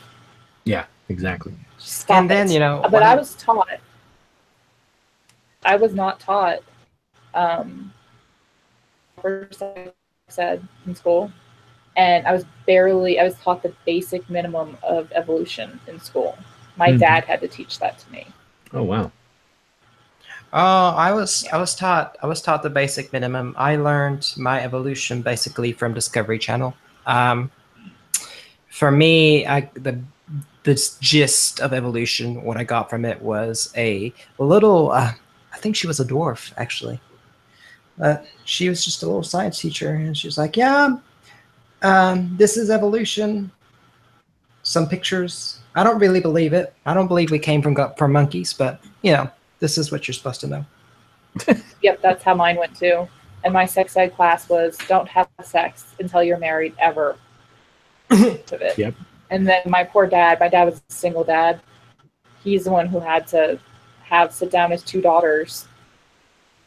Yeah, exactly. And then, you know. But I was not taught, first I said in school. And I was taught the basic minimum of evolution in school. My dad had to teach that to me. Oh, wow. Oh, I was taught the basic minimum. I learned my evolution basically from Discovery Channel. For me, the gist of evolution, what I got from it was a little. I think she was a dwarf, actually. She was just a little science teacher, and she was like, "Yeah, this is evolution. Some pictures. I don't really believe it. I don't believe we came from monkeys, but you know, this is what you're supposed to know." Yep, that's how mine went too. And my sex ed class was don't have sex until you're married ever. Yep. And then my dad was a single dad. He's the one who had to sit down his two daughters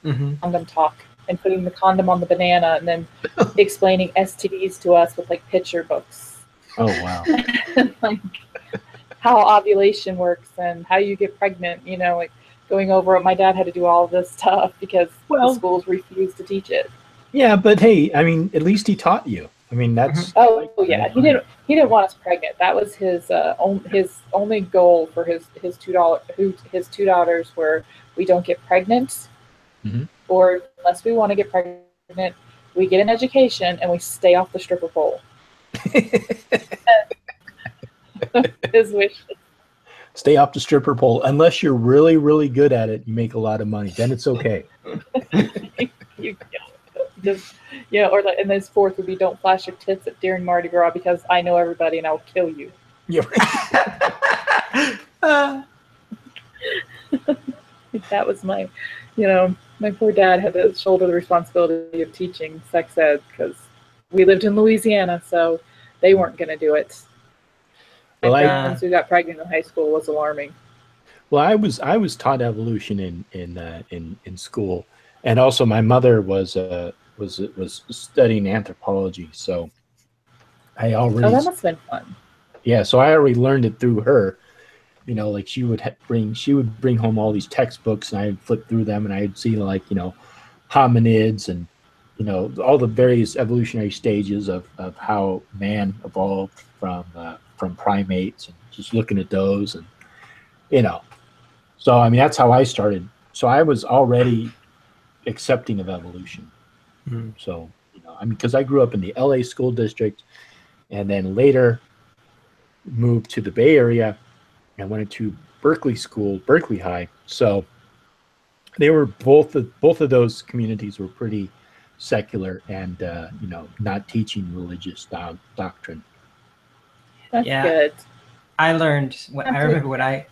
on them talk and putting the condom on the banana and then explaining STDs to us with like picture books. Oh, wow. Like how ovulation works and how you get pregnant, you know, like going over it. My dad had to do all of this stuff because the schools refused to teach it. Yeah, but hey, I mean, at least he taught you. I mean, that's. Yeah, he didn't want us pregnant. That was his only goal for his two daughters were we don't get pregnant, or unless we want to get pregnant, we get an education and we stay off the stripper pole. His wish. Stay off the stripper pole unless you're really, really good at it. You make a lot of money. Then it's okay. Or like, and this fourth would be don't flash your tits at during Mardi Gras because I know everybody and I'll kill you. Yeah. That was my poor dad had to shoulder the responsibility of teaching sex ed because we lived in Louisiana, so they weren't going to do it. Well, once we got pregnant in high school was alarming. Well, I was taught evolution in school, and also my mother was studying anthropology, so I already. Oh, that must have been fun. Yeah, so I already learned it through her. You know, like she would bring home all these textbooks, and I'd flip through them, and I'd see like hominids and all the various evolutionary stages of how man evolved from primates, and just looking at those, and you know, so I mean that's how I started. So I was already accepting of evolution. Mm. So I mean, because I grew up in the LA school district, and then later moved to the Bay Area and went to Berkeley School, Berkeley High. So they were both of those communities were pretty secular and not teaching religious doctrine. That's Yeah. good. I learned. I remember when I.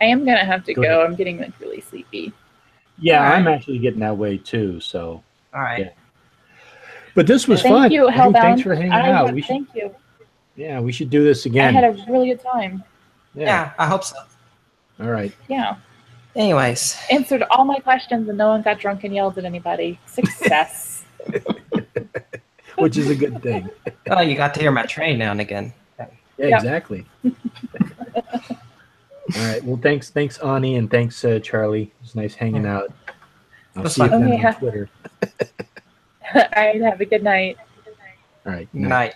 I am gonna have to Go go. ahead. I'm getting like really sleepy. Yeah, All right. I'm actually getting that way too. So, All right. yeah. But this was Thank fun. you, Hey, thanks Hellbound. for hanging out. We should, Thank you. yeah, we should do this I again. had a really good time. Yeah, I hope so. All right. Yeah. Anyways, Answered all my questions and no one got drunk and yelled at anybody. Success. Which is a good thing. oh, you got to hear my train now and again. Yeah, Yep. exactly. All right. Well, thanks, Ani, and thanks, Charlie. It was nice hanging out. I'll was see you fun. then Okay, on Twitter. All right. Have a good night. All right. Night.